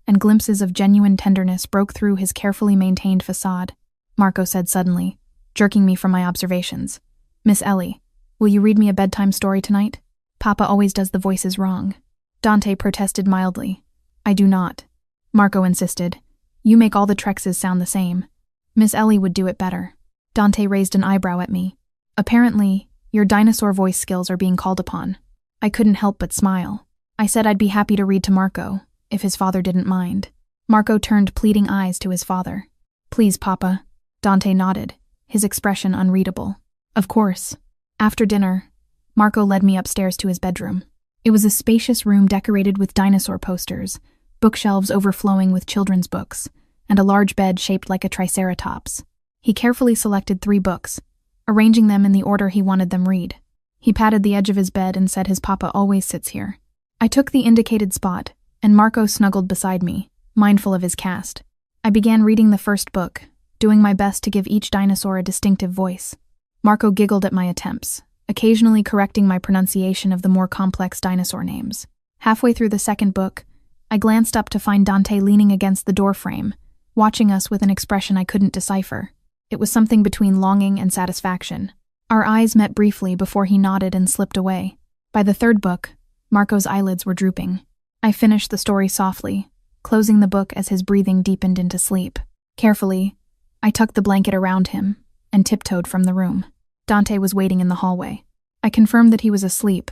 and glimpses of genuine tenderness broke through his carefully maintained facade. Marco said suddenly, jerking me from my observations. "Miss Ellie, will you read me a bedtime story tonight? Papa always does the voices wrong." Dante protested mildly. "I do not." Marco insisted. "You make all the Trexes sound the same. Miss Ellie would do it better." Dante raised an eyebrow at me. "Apparently, your dinosaur voice skills are being called upon." I couldn't help but smile. I said I'd be happy to read to Marco, if his father didn't mind. Marco turned pleading eyes to his father. "Please, Papa." Dante nodded, his expression unreadable. "Of course." After dinner, Marco led me upstairs to his bedroom. It was a spacious room decorated with dinosaur posters, bookshelves overflowing with children's books, and a large bed shaped like a triceratops. He carefully selected 3 books, arranging them in the order he wanted them read. He patted the edge of his bed and said his papa always sits here. I took the indicated spot, and Marco snuggled beside me, mindful of his cast. I began reading the first book, doing my best to give each dinosaur a distinctive voice. Marco giggled at my attempts, occasionally correcting my pronunciation of the more complex dinosaur names. Halfway through the second book, I glanced up to find Dante leaning against the doorframe, watching us with an expression I couldn't decipher. It was something between longing and satisfaction. Our eyes met briefly before he nodded and slipped away. By the third book, Marco's eyelids were drooping. I finished the story softly, closing the book as his breathing deepened into sleep. Carefully, I tucked the blanket around him and tiptoed from the room. Dante was waiting in the hallway. I confirmed that he was asleep,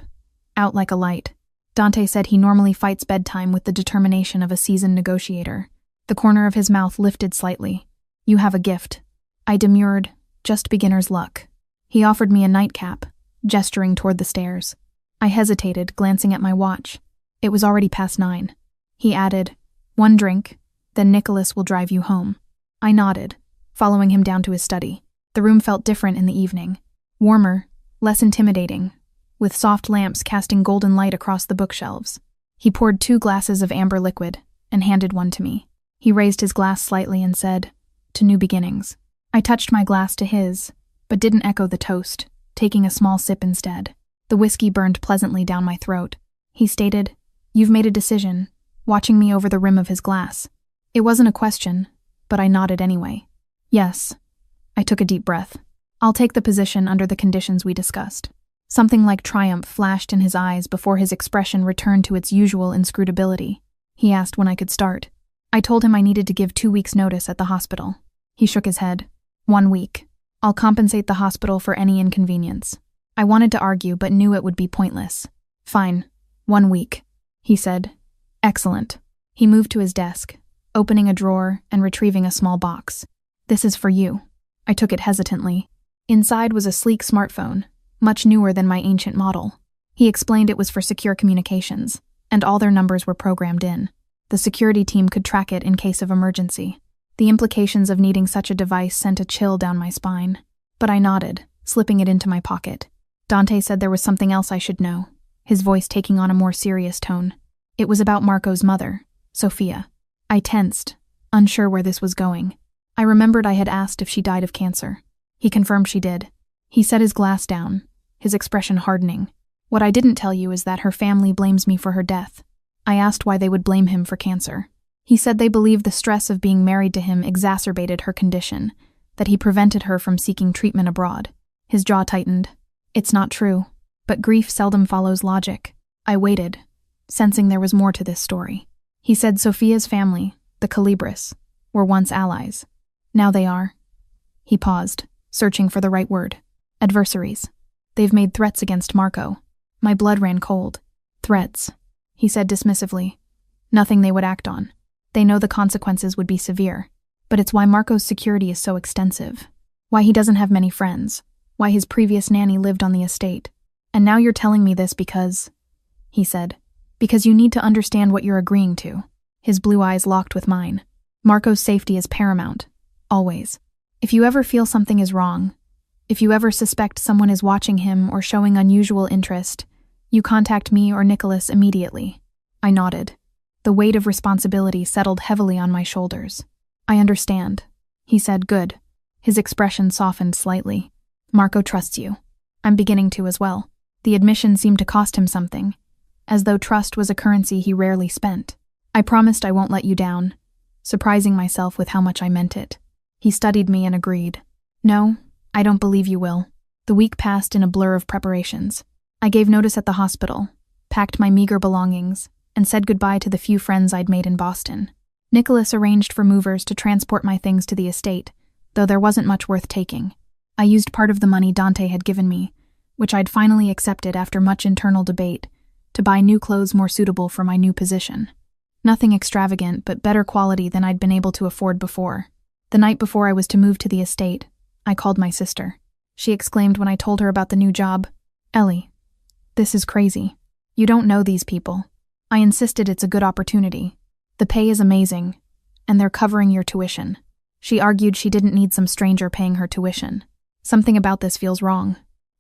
out like a light. Dante said he normally fights bedtime with the determination of a seasoned negotiator. The corner of his mouth lifted slightly. "You have a gift." I demurred, "Just beginner's luck." He offered me a nightcap, gesturing toward the stairs. I hesitated, glancing at my watch. It was already past 9. He added, "One drink, then Nicholas will drive you home." I nodded, following him down to his study. The room felt different in the evening. Warmer, less intimidating, with soft lamps casting golden light across the bookshelves. He poured 2 glasses of amber liquid and handed one to me. He raised his glass slightly and said, "To new beginnings." I touched my glass to his, but didn't echo the toast, taking a small sip instead. The whiskey burned pleasantly down my throat. He stated, "You've made a decision," watching me over the rim of his glass. It wasn't a question, but I nodded anyway. "Yes." I took a deep breath. "I'll take the position under the conditions we discussed." Something like triumph flashed in his eyes before his expression returned to its usual inscrutability. He asked when I could start. I told him I needed to give 2 weeks' notice at the hospital. He shook his head. 1 week. I'll compensate the hospital for any inconvenience." I wanted to argue, but knew it would be pointless. "Fine. 1 week," he said. "Excellent." He moved to his desk, opening a drawer and retrieving a small box. "This is for you." I took it hesitantly. Inside was a sleek smartphone, much newer than my ancient model. He explained it was for secure communications, and all their numbers were programmed in. The security team could track it in case of emergency. The implications of needing such a device sent a chill down my spine. But I nodded, slipping it into my pocket. Dante said there was something else I should know, his voice taking on a more serious tone. It was about Marco's mother, Sophia. I tensed, unsure where this was going. I remembered I had asked if she died of cancer. He confirmed she did. He set his glass down, his expression hardening. "What I didn't tell you is that her family blames me for her death." I asked why they would blame him for cancer. He said they believed the stress of being married to him exacerbated her condition, that he prevented her from seeking treatment abroad. His jaw tightened. "It's not true, but grief seldom follows logic." I waited, sensing there was more to this story. He said Sophia's family, the Calibris, were once allies. Now they are. He paused, searching for the right word. "Adversaries. They've made threats against Marco." My blood ran cold. "Threats," he said dismissively. "Nothing they would act on. They know the consequences would be severe. But it's why Marco's security is so extensive. Why he doesn't have many friends. Why his previous nanny lived on the estate. And now you're telling me this because," he said, "because you need to understand what you're agreeing to." His blue eyes locked with mine. "Marco's safety is paramount. Always. If you ever feel something is wrong, If you ever suspect someone is watching him or showing unusual interest, you contact me or Nicholas immediately." I nodded. The weight of responsibility settled heavily on my shoulders. "I understand," he said. "Good." His expression softened slightly. "Marco trusts you." I'm beginning to as well. The admission seemed to cost him something, as though trust was a currency he rarely spent. I promised I won't let you down, surprising myself with how much I meant it. He studied me and agreed. "No, I don't believe you will." The week passed in a blur of preparations. I gave notice at the hospital, packed my meager belongings, and said goodbye to the few friends I'd made in Boston. Nicholas arranged for movers to transport my things to the estate, though there wasn't much worth taking. I used part of the money Dante had given me, which I'd finally accepted after much internal debate, to buy new clothes more suitable for my new position. Nothing extravagant, but better quality than I'd been able to afford before. The night before I was to move to the estate, I called my sister. She exclaimed when I told her about the new job, "Ellie, this is crazy. You don't know these people." I insisted it's a good opportunity. The pay is amazing, and they're covering your tuition. She argued she didn't need some stranger paying her tuition. "Something about this feels wrong."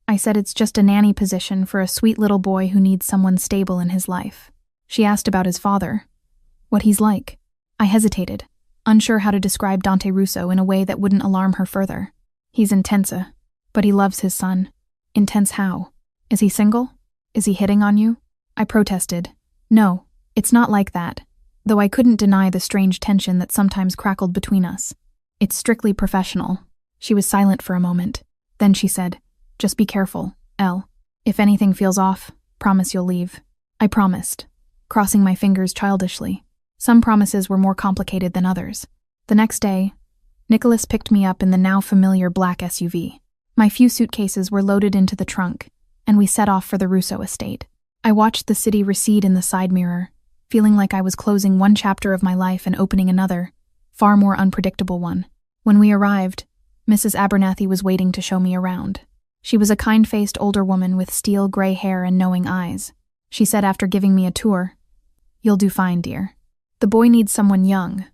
I said it's just a nanny position for a sweet little boy who needs someone stable in his life. She asked about his father, what he's like. I hesitated, unsure how to describe Dante Russo in a way that wouldn't alarm her further. "He's intense, but he loves his son." "Intense how? Is he single? Is he hitting on you?" I protested. "No, it's not like that," though I couldn't deny the strange tension that sometimes crackled between us. "It's strictly professional." She was silent for a moment. Then she said, "Just be careful, Elle. If anything feels off, promise you'll leave." I promised, crossing my fingers childishly. Some promises were more complicated than others. The next day, Nicholas picked me up in the now familiar black SUV. My few suitcases were loaded into the trunk, and we set off for the Russo estate. I watched the city recede in the side mirror, feeling like I was closing one chapter of my life and opening another, far more unpredictable one. When we arrived, Mrs. Abernathy was waiting to show me around. She was a kind-faced older woman with steel gray hair and knowing eyes. She said after giving me a tour, "You'll do fine, dear. The boy needs someone young,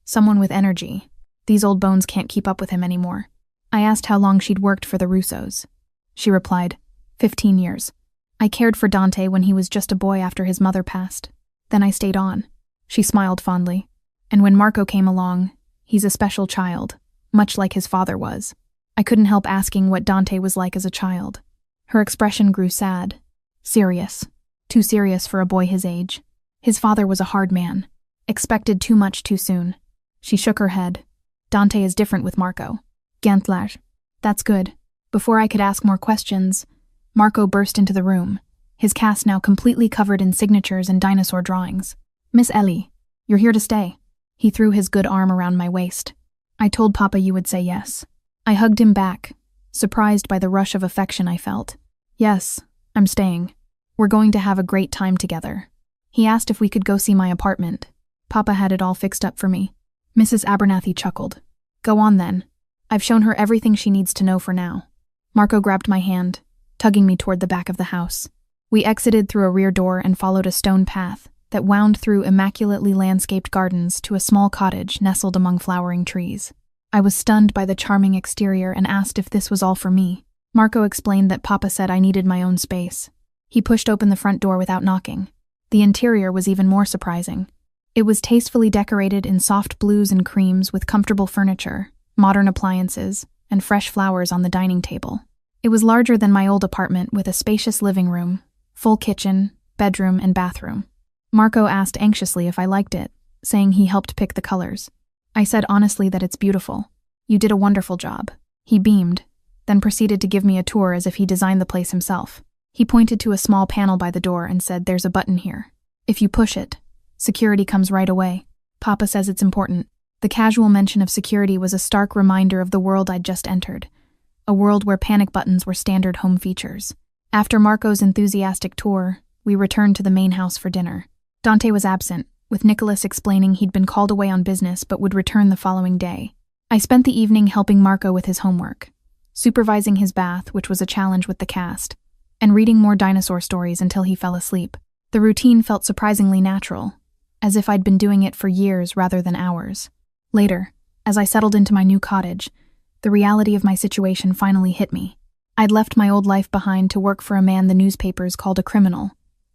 someone with energy. These old bones can't keep up with him anymore." I asked how long she'd worked for the Russos. She replied, 15 years. "I cared for Dante when he was just a boy after his mother passed. Then I stayed on." She smiled fondly. "And when Marco came along, he's a special child, much like his father was." I couldn't help asking what Dante was like as a child. Her expression grew sad, serious, too serious for a boy his age. His father was a hard man, expected too much too soon. She shook her head. "Dante is different with Marco." "Gantlar. That's good." Before I could ask more questions, Marco burst into the room, his cast now completely covered in signatures and dinosaur drawings. "Miss Ellie, you're here to stay." He threw his good arm around my waist. "I told Papa you would say yes." I hugged him back, surprised by the rush of affection I felt. "Yes, I'm staying. We're going to have a great time together." He asked if we could go see my apartment. Papa had it all fixed up for me. Mrs. Abernathy chuckled. "Go on then. I've shown her everything she needs to know for now." Marco grabbed my hand, tugging me toward the back of the house. We exited through a rear door and followed a stone path that wound through immaculately landscaped gardens to a small cottage nestled among flowering trees. I was stunned by the charming exterior and asked if this was all for me. Marco explained that Papa said I needed my own space. He pushed open the front door without knocking. The interior was even more surprising. It was tastefully decorated in soft blues and creams with comfortable furniture, modern appliances, and fresh flowers on the dining table. It was larger than my old apartment with a spacious living room, full kitchen, bedroom, and bathroom. Marco asked anxiously if I liked it, saying he helped pick the colors. I said honestly that it's beautiful. "You did a wonderful job." He beamed, then proceeded to give me a tour as if he designed the place himself. He pointed to a small panel by the door and said, "There's a button here. If you push it, security comes right away. Papa says it's important." The casual mention of security was a stark reminder of the world I'd just entered, a world where panic buttons were standard home features. After Marco's enthusiastic tour, we returned to the main house for dinner. Dante was absent, with Nicholas explaining he'd been called away on business but would return the following day. I spent the evening helping Marco with his homework, supervising his bath, which was a challenge with the cast, and reading more dinosaur stories until he fell asleep. The routine felt surprisingly natural, as if I'd been doing it for years rather than hours. Later, as I settled into my new cottage, The reality of my situation finally hit me. I'd left my old life behind to work for a man the newspapers called a criminal,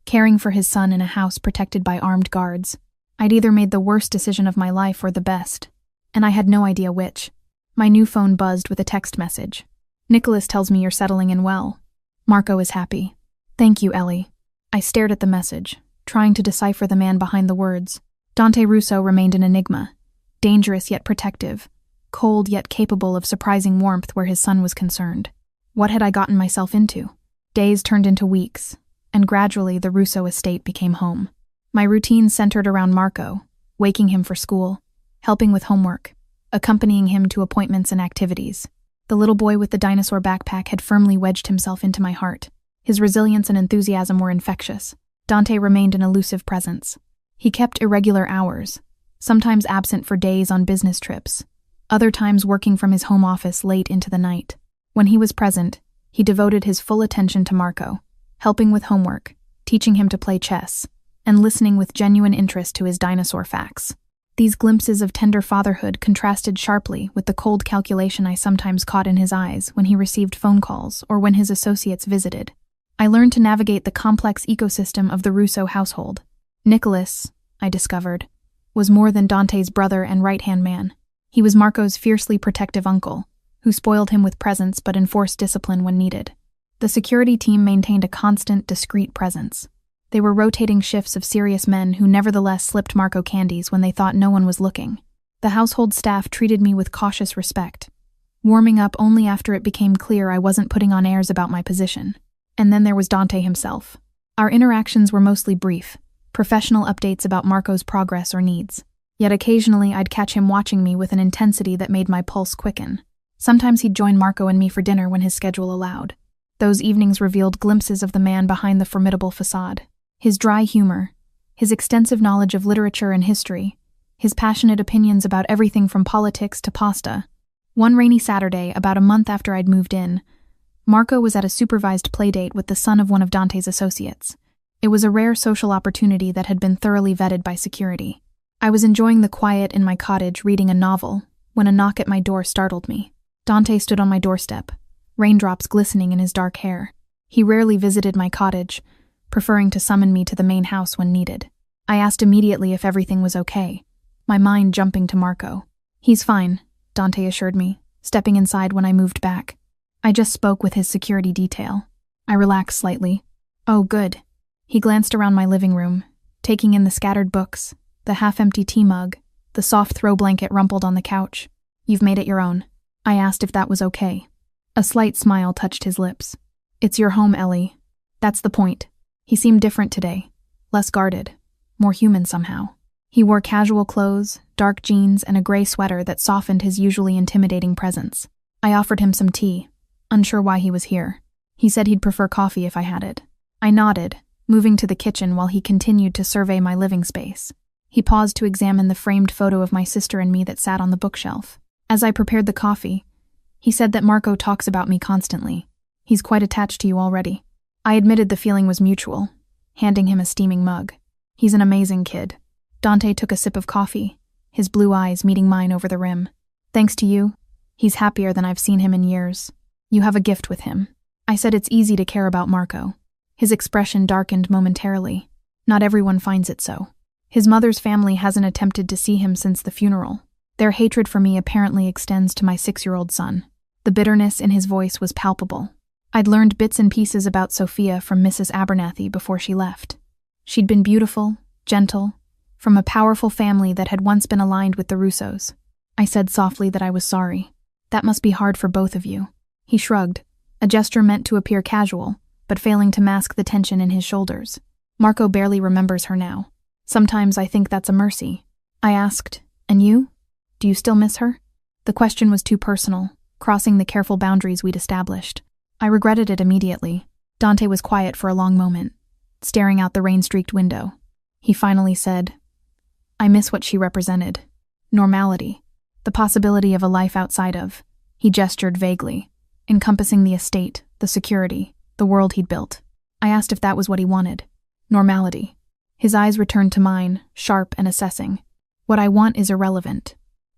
caring for his son in a house protected by armed guards. I'd either made the worst decision of my life or the best, and I had no idea which. My new phone buzzed with a text message. "Nicholas tells me you're settling in well. Marco is happy. Thank you, Ellie." I stared at the message, trying to decipher the man behind the words. Dante Russo remained an enigma, dangerous yet protective, cold yet capable of surprising warmth where his son was concerned. What had I gotten myself into? Days turned into weeks, and gradually the Russo estate became home. My routine centered around Marco, waking him for school, helping with homework, accompanying him to appointments and activities. The little boy with the dinosaur backpack had firmly wedged himself into my heart. His resilience and enthusiasm were infectious. Dante remained an elusive presence. He kept irregular hours, sometimes absent for days on business trips, other times working from his home office late into the night. When he was present, he devoted his full attention to Marco, helping with homework, teaching him to play chess, and listening with genuine interest to his dinosaur facts. These glimpses of tender fatherhood contrasted sharply with the cold calculation I sometimes caught in his eyes when he received phone calls or when his associates visited. I learned to navigate the complex ecosystem of the Russo household. Nicholas, I discovered, was more than Dante's brother and right-hand man. He was Marco's fiercely protective uncle, who spoiled him with presents but enforced discipline when needed. The security team maintained a constant, discreet presence. They were rotating shifts of serious men who nevertheless slipped Marco candies when they thought no one was looking. The household staff treated me with cautious respect, warming up only after it became clear I wasn't putting on airs about my position. And then there was Dante himself. Our interactions were mostly brief, professional updates about Marco's progress or needs. Yet occasionally I'd catch him watching me with an intensity that made my pulse quicken. Sometimes he'd join Marco and me for dinner when his schedule allowed. Those evenings revealed glimpses of the man behind the formidable facade. His dry humor, his extensive knowledge of literature and history, his passionate opinions about everything from politics to pasta. One rainy Saturday, about a month after I'd moved in, Marco was at a supervised playdate with the son of one of Dante's associates. It was a rare social opportunity that had been thoroughly vetted by security. I was enjoying the quiet in my cottage reading a novel when a knock at my door startled me. Dante stood on my doorstep, raindrops glistening in his dark hair. He rarely visited my cottage, preferring to summon me to the main house when needed. I asked immediately if everything was okay, my mind jumping to Marco. "He's fine," Dante assured me, stepping inside when I moved back. I just spoke with his security detail. I relaxed slightly. "Oh, good." He glanced around my living room, taking in the scattered books, the half-empty tea mug, the soft throw blanket rumpled on the couch. "You've made it your own." I asked if that was okay. A slight smile touched his lips. "It's your home, Ellie. That's the point." He seemed different today, less guarded, more human somehow. He wore casual clothes, dark jeans, and a gray sweater that softened his usually intimidating presence. I offered him some tea, unsure why he was here. He said he'd prefer coffee if I had it. I nodded, moving to the kitchen while he continued to survey my living space. He paused to examine the framed photo of my sister and me that sat on the bookshelf. As I prepared the coffee, he said that Marco talks about me constantly. "He's quite attached to you already." I admitted the feeling was mutual, handing him a steaming mug. "He's an amazing kid." Dante took a sip of coffee, his blue eyes meeting mine over the rim. "Thanks to you, he's happier than I've seen him in years. You have a gift with him." I said it's easy to care about Marco. His expression darkened momentarily. Not everyone finds it so. His mother's family hasn't attempted to see him since the funeral. Their hatred for me apparently extends to my 6-year-old son. The bitterness in his voice was palpable. I'd learned bits and pieces about Sophia from Mrs. Abernathy before she left. She'd been beautiful, gentle, from a powerful family that had once been aligned with the Russos. I said softly that I was sorry. "That must be hard for both of you." He shrugged, a gesture meant to appear casual, but failing to mask the tension in his shoulders. "Marco barely remembers her now. Sometimes I think that's a mercy." I asked, "And you? Do you still miss her?" The question was too personal, crossing the careful boundaries we'd established. I regretted it immediately. Dante was quiet for a long moment, staring out the rain-streaked window. He finally said, "I miss what she represented. Normality. The possibility of a life outside of." He gestured vaguely, encompassing the estate, the security, the world he'd built. I asked if that was what he wanted. Normality. His eyes returned to mine, sharp and assessing. "What I want is irrelevant.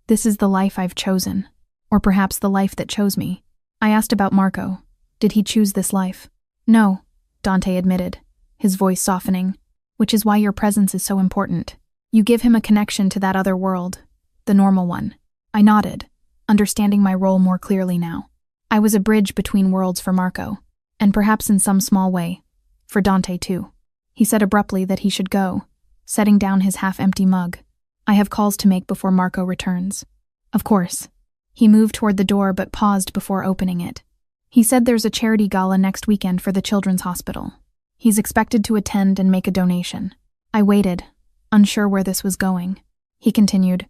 This is the life I've chosen." Or perhaps the life that chose me. I asked about Marco. Did he choose this life? No, Dante admitted, his voice softening, which is why your presence is so important. You give him a connection to that other world, the normal one. I nodded, understanding my role more clearly now. I was a bridge between worlds for Marco, and perhaps in some small way, for Dante too. He said abruptly that he should go, setting down his half-empty mug. I have calls to make before Marco returns. Of course. He moved toward the door but paused before opening it. He said there's a charity gala next weekend for the Children's Hospital. He's expected to attend and make a donation. I waited, unsure where this was going. He continued,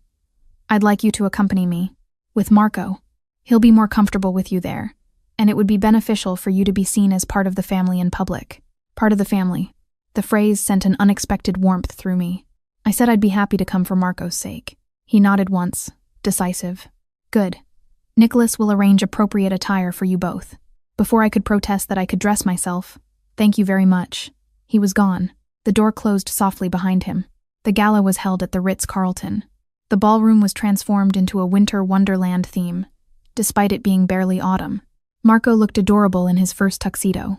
I'd like you to accompany me. With Marco. He'll be more comfortable with you there, and it would be beneficial for you to be seen as part of the family in public. Part of the family. The phrase sent an unexpected warmth through me. I said I'd be happy to come for Marco's sake. He nodded once, decisive. Good. Nicholas will arrange appropriate attire for you both. Before I could protest that I could dress myself, thank you very much. He was gone. The door closed softly behind him. The gala was held at the Ritz-Carlton. The ballroom was transformed into a winter wonderland theme, despite it being barely autumn. Marco looked adorable in his first tuxedo,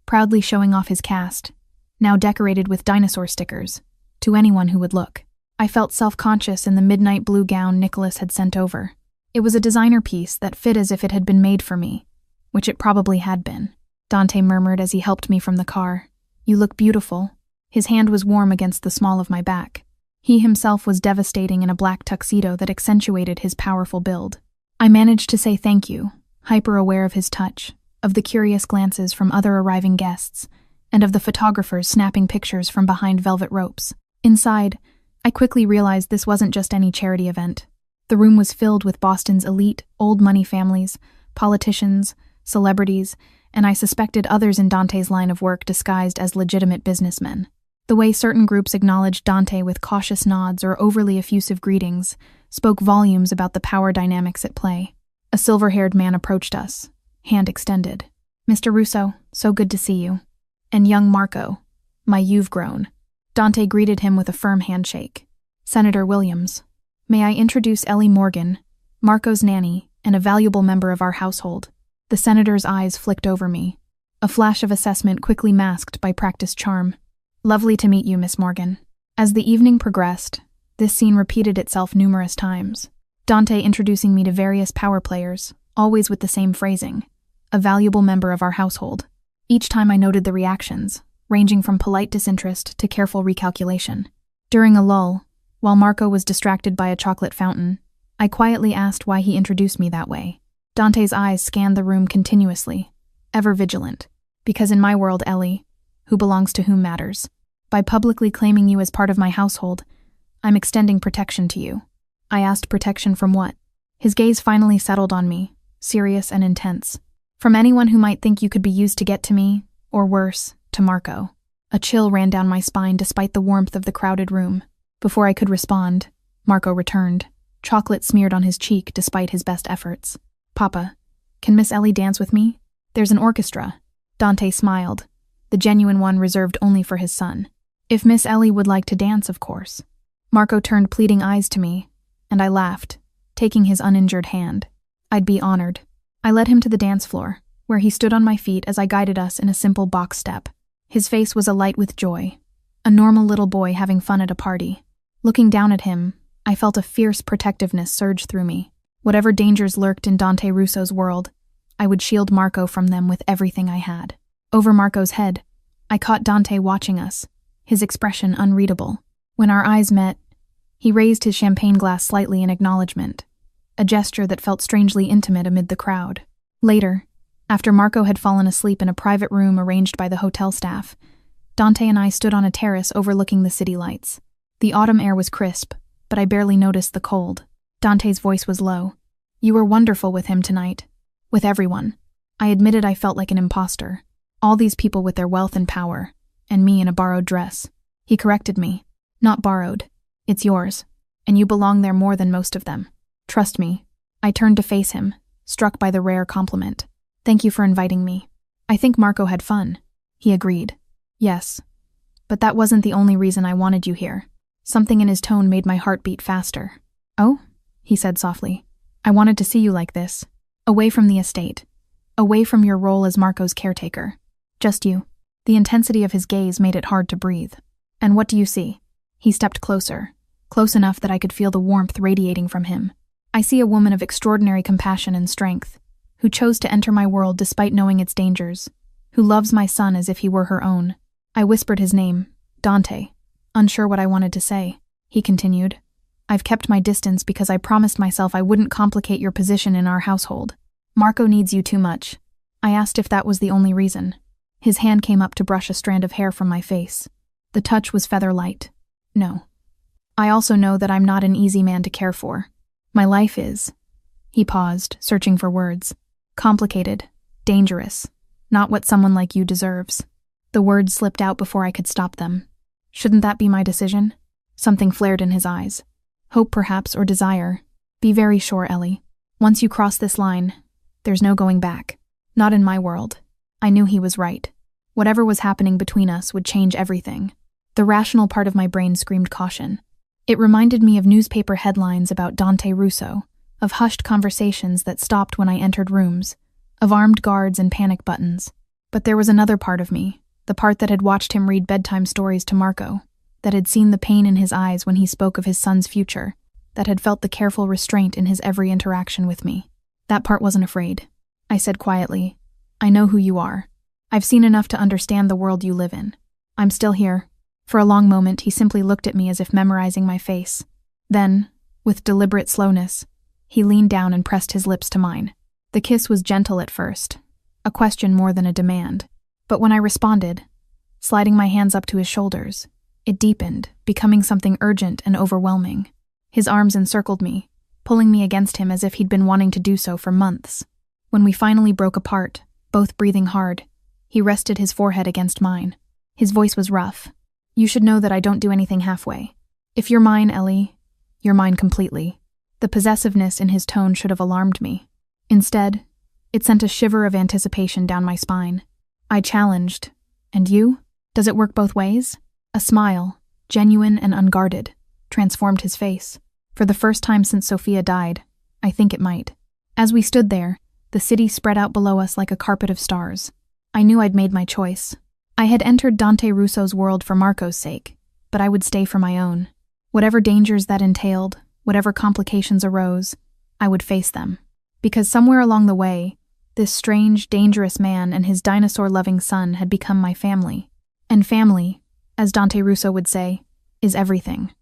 proudly showing off his cast, now decorated with dinosaur stickers, to anyone who would look. I felt self-conscious in the midnight blue gown Nicholas had sent over. It was a designer piece that fit as if it had been made for me, which it probably had been. Dante murmured as he helped me from the car. You look beautiful. His hand was warm against the small of my back. He himself was devastating in a black tuxedo that accentuated his powerful build. I managed to say thank you, hyper-aware of his touch, of the curious glances from other arriving guests, and of the photographers snapping pictures from behind velvet ropes. Inside, I quickly realized this wasn't just any charity event. The room was filled with Boston's elite, old-money families, politicians, celebrities, and I suspected others in Dante's line of work disguised as legitimate businessmen. The way certain groups acknowledged Dante with cautious nods or overly effusive greetings spoke volumes about the power dynamics at play. A silver-haired man approached us, hand extended. Mr. Russo, so good to see you. And young Marco, my you've grown. Dante greeted him with a firm handshake. Senator Williams. May I introduce Ellie Morgan, Marco's nanny, and a valuable member of our household. The senator's eyes flicked over me, a flash of assessment quickly masked by practiced charm. Lovely to meet you, Miss Morgan. As the evening progressed, this scene repeated itself numerous times. Dante introducing me to various power players, always with the same phrasing. A valuable member of our household. Each time I noted the reactions, ranging from polite disinterest to careful recalculation. During a lull, while Marco was distracted by a chocolate fountain, I quietly asked why he introduced me that way. Dante's eyes scanned the room continuously, ever vigilant. Because in my world, Ellie, who belongs to whom matters. By publicly claiming you as part of my household, I'm extending protection to you. I asked protection from what? His gaze finally settled on me, serious and intense. From anyone who might think you could be used to get to me, or worse, to Marco. A chill ran down my spine despite the warmth of the crowded room. Before I could respond, Marco returned, chocolate smeared on his cheek despite his best efforts. Papa, can Miss Ellie dance with me? There's an orchestra. Dante smiled, the genuine one reserved only for his son. If Miss Ellie would like to dance, of course. Marco turned pleading eyes to me, and I laughed, taking his uninjured hand. I'd be honored. I led him to the dance floor, where he stood on my feet as I guided us in a simple box step. His face was alight with joy, a normal little boy having fun at a party. Looking down at him, I felt a fierce protectiveness surge through me. Whatever dangers lurked in Dante Russo's world, I would shield Marco from them with everything I had. Over Marco's head, I caught Dante watching us, his expression unreadable. When our eyes met, he raised his champagne glass slightly in acknowledgement, a gesture that felt strangely intimate amid the crowd. Later, after Marco had fallen asleep in a private room arranged by the hotel staff, Dante and I stood on a terrace overlooking the city lights. The autumn air was crisp, but I barely noticed the cold. Dante's voice was low. You were wonderful with him tonight. With everyone. I admitted I felt like an imposter. All these people with their wealth and power, and me in a borrowed dress. He corrected me. Not borrowed. It's yours, and you belong there more than most of them. Trust me. I turned to face him, struck by the rare compliment. Thank you for inviting me. I think Marco had fun. He agreed. Yes. But that wasn't the only reason I wanted you here. Something in his tone made my heart beat faster. Oh? He said softly. I wanted to see you like this, away from the estate, away from your role as Marco's caretaker. Just you. The intensity of his gaze made it hard to breathe. And what do you see? He stepped closer, close enough that I could feel the warmth radiating from him. I see a woman of extraordinary compassion and strength, who chose to enter my world despite knowing its dangers, who loves my son as if he were her own. I whispered his name, Dante, unsure what I wanted to say. He continued, I've kept my distance because I promised myself I wouldn't complicate your position in our household. Marco needs you too much. I asked if that was the only reason. His hand came up to brush a strand of hair from my face. The touch was feather-light. No. I also know that I'm not an easy man to care for. My life is. He paused, searching for words. Complicated, dangerous, not what someone like you deserves. The words slipped out before I could stop them. Shouldn't that be my decision? Something flared in his eyes. Hope perhaps, or desire. Be very sure, Ellie. Once you cross this line, there's no going back. Not in my world. I knew he was right. Whatever was happening between us would change everything. The rational part of my brain screamed caution. It reminded me of newspaper headlines about Dante Russo, of hushed conversations that stopped when I entered rooms, of armed guards and panic buttons. But there was another part of me, the part that had watched him read bedtime stories to Marco, that had seen the pain in his eyes when he spoke of his son's future, that had felt the careful restraint in his every interaction with me. That part wasn't afraid. I said quietly, I know who you are. I've seen enough to understand the world you live in. I'm still here. For a long moment, he simply looked at me as if memorizing my face. Then, with deliberate slowness, he leaned down and pressed his lips to mine. The kiss was gentle at first, a question more than a demand. But when I responded, sliding my hands up to his shoulders, it deepened, becoming something urgent and overwhelming. His arms encircled me, pulling me against him as if he'd been wanting to do so for months. When we finally broke apart, both breathing hard, he rested his forehead against mine. His voice was rough. You should know that I don't do anything halfway. If you're mine, Ellie, you're mine completely. The possessiveness in his tone should have alarmed me. Instead, it sent a shiver of anticipation down my spine. I challenged, and you? Does it work both ways? A smile, genuine and unguarded, transformed his face. For the first time since Sophia died, I think it might. As we stood there, the city spread out below us like a carpet of stars. I knew I'd made my choice. I had entered Dante Russo's world for Marco's sake, but I would stay for my own. Whatever dangers that entailed, whatever complications arose, I would face them. Because somewhere along the way, this strange, dangerous man and his dinosaur-loving son had become my family. And family, as Dante Russo would say, is everything.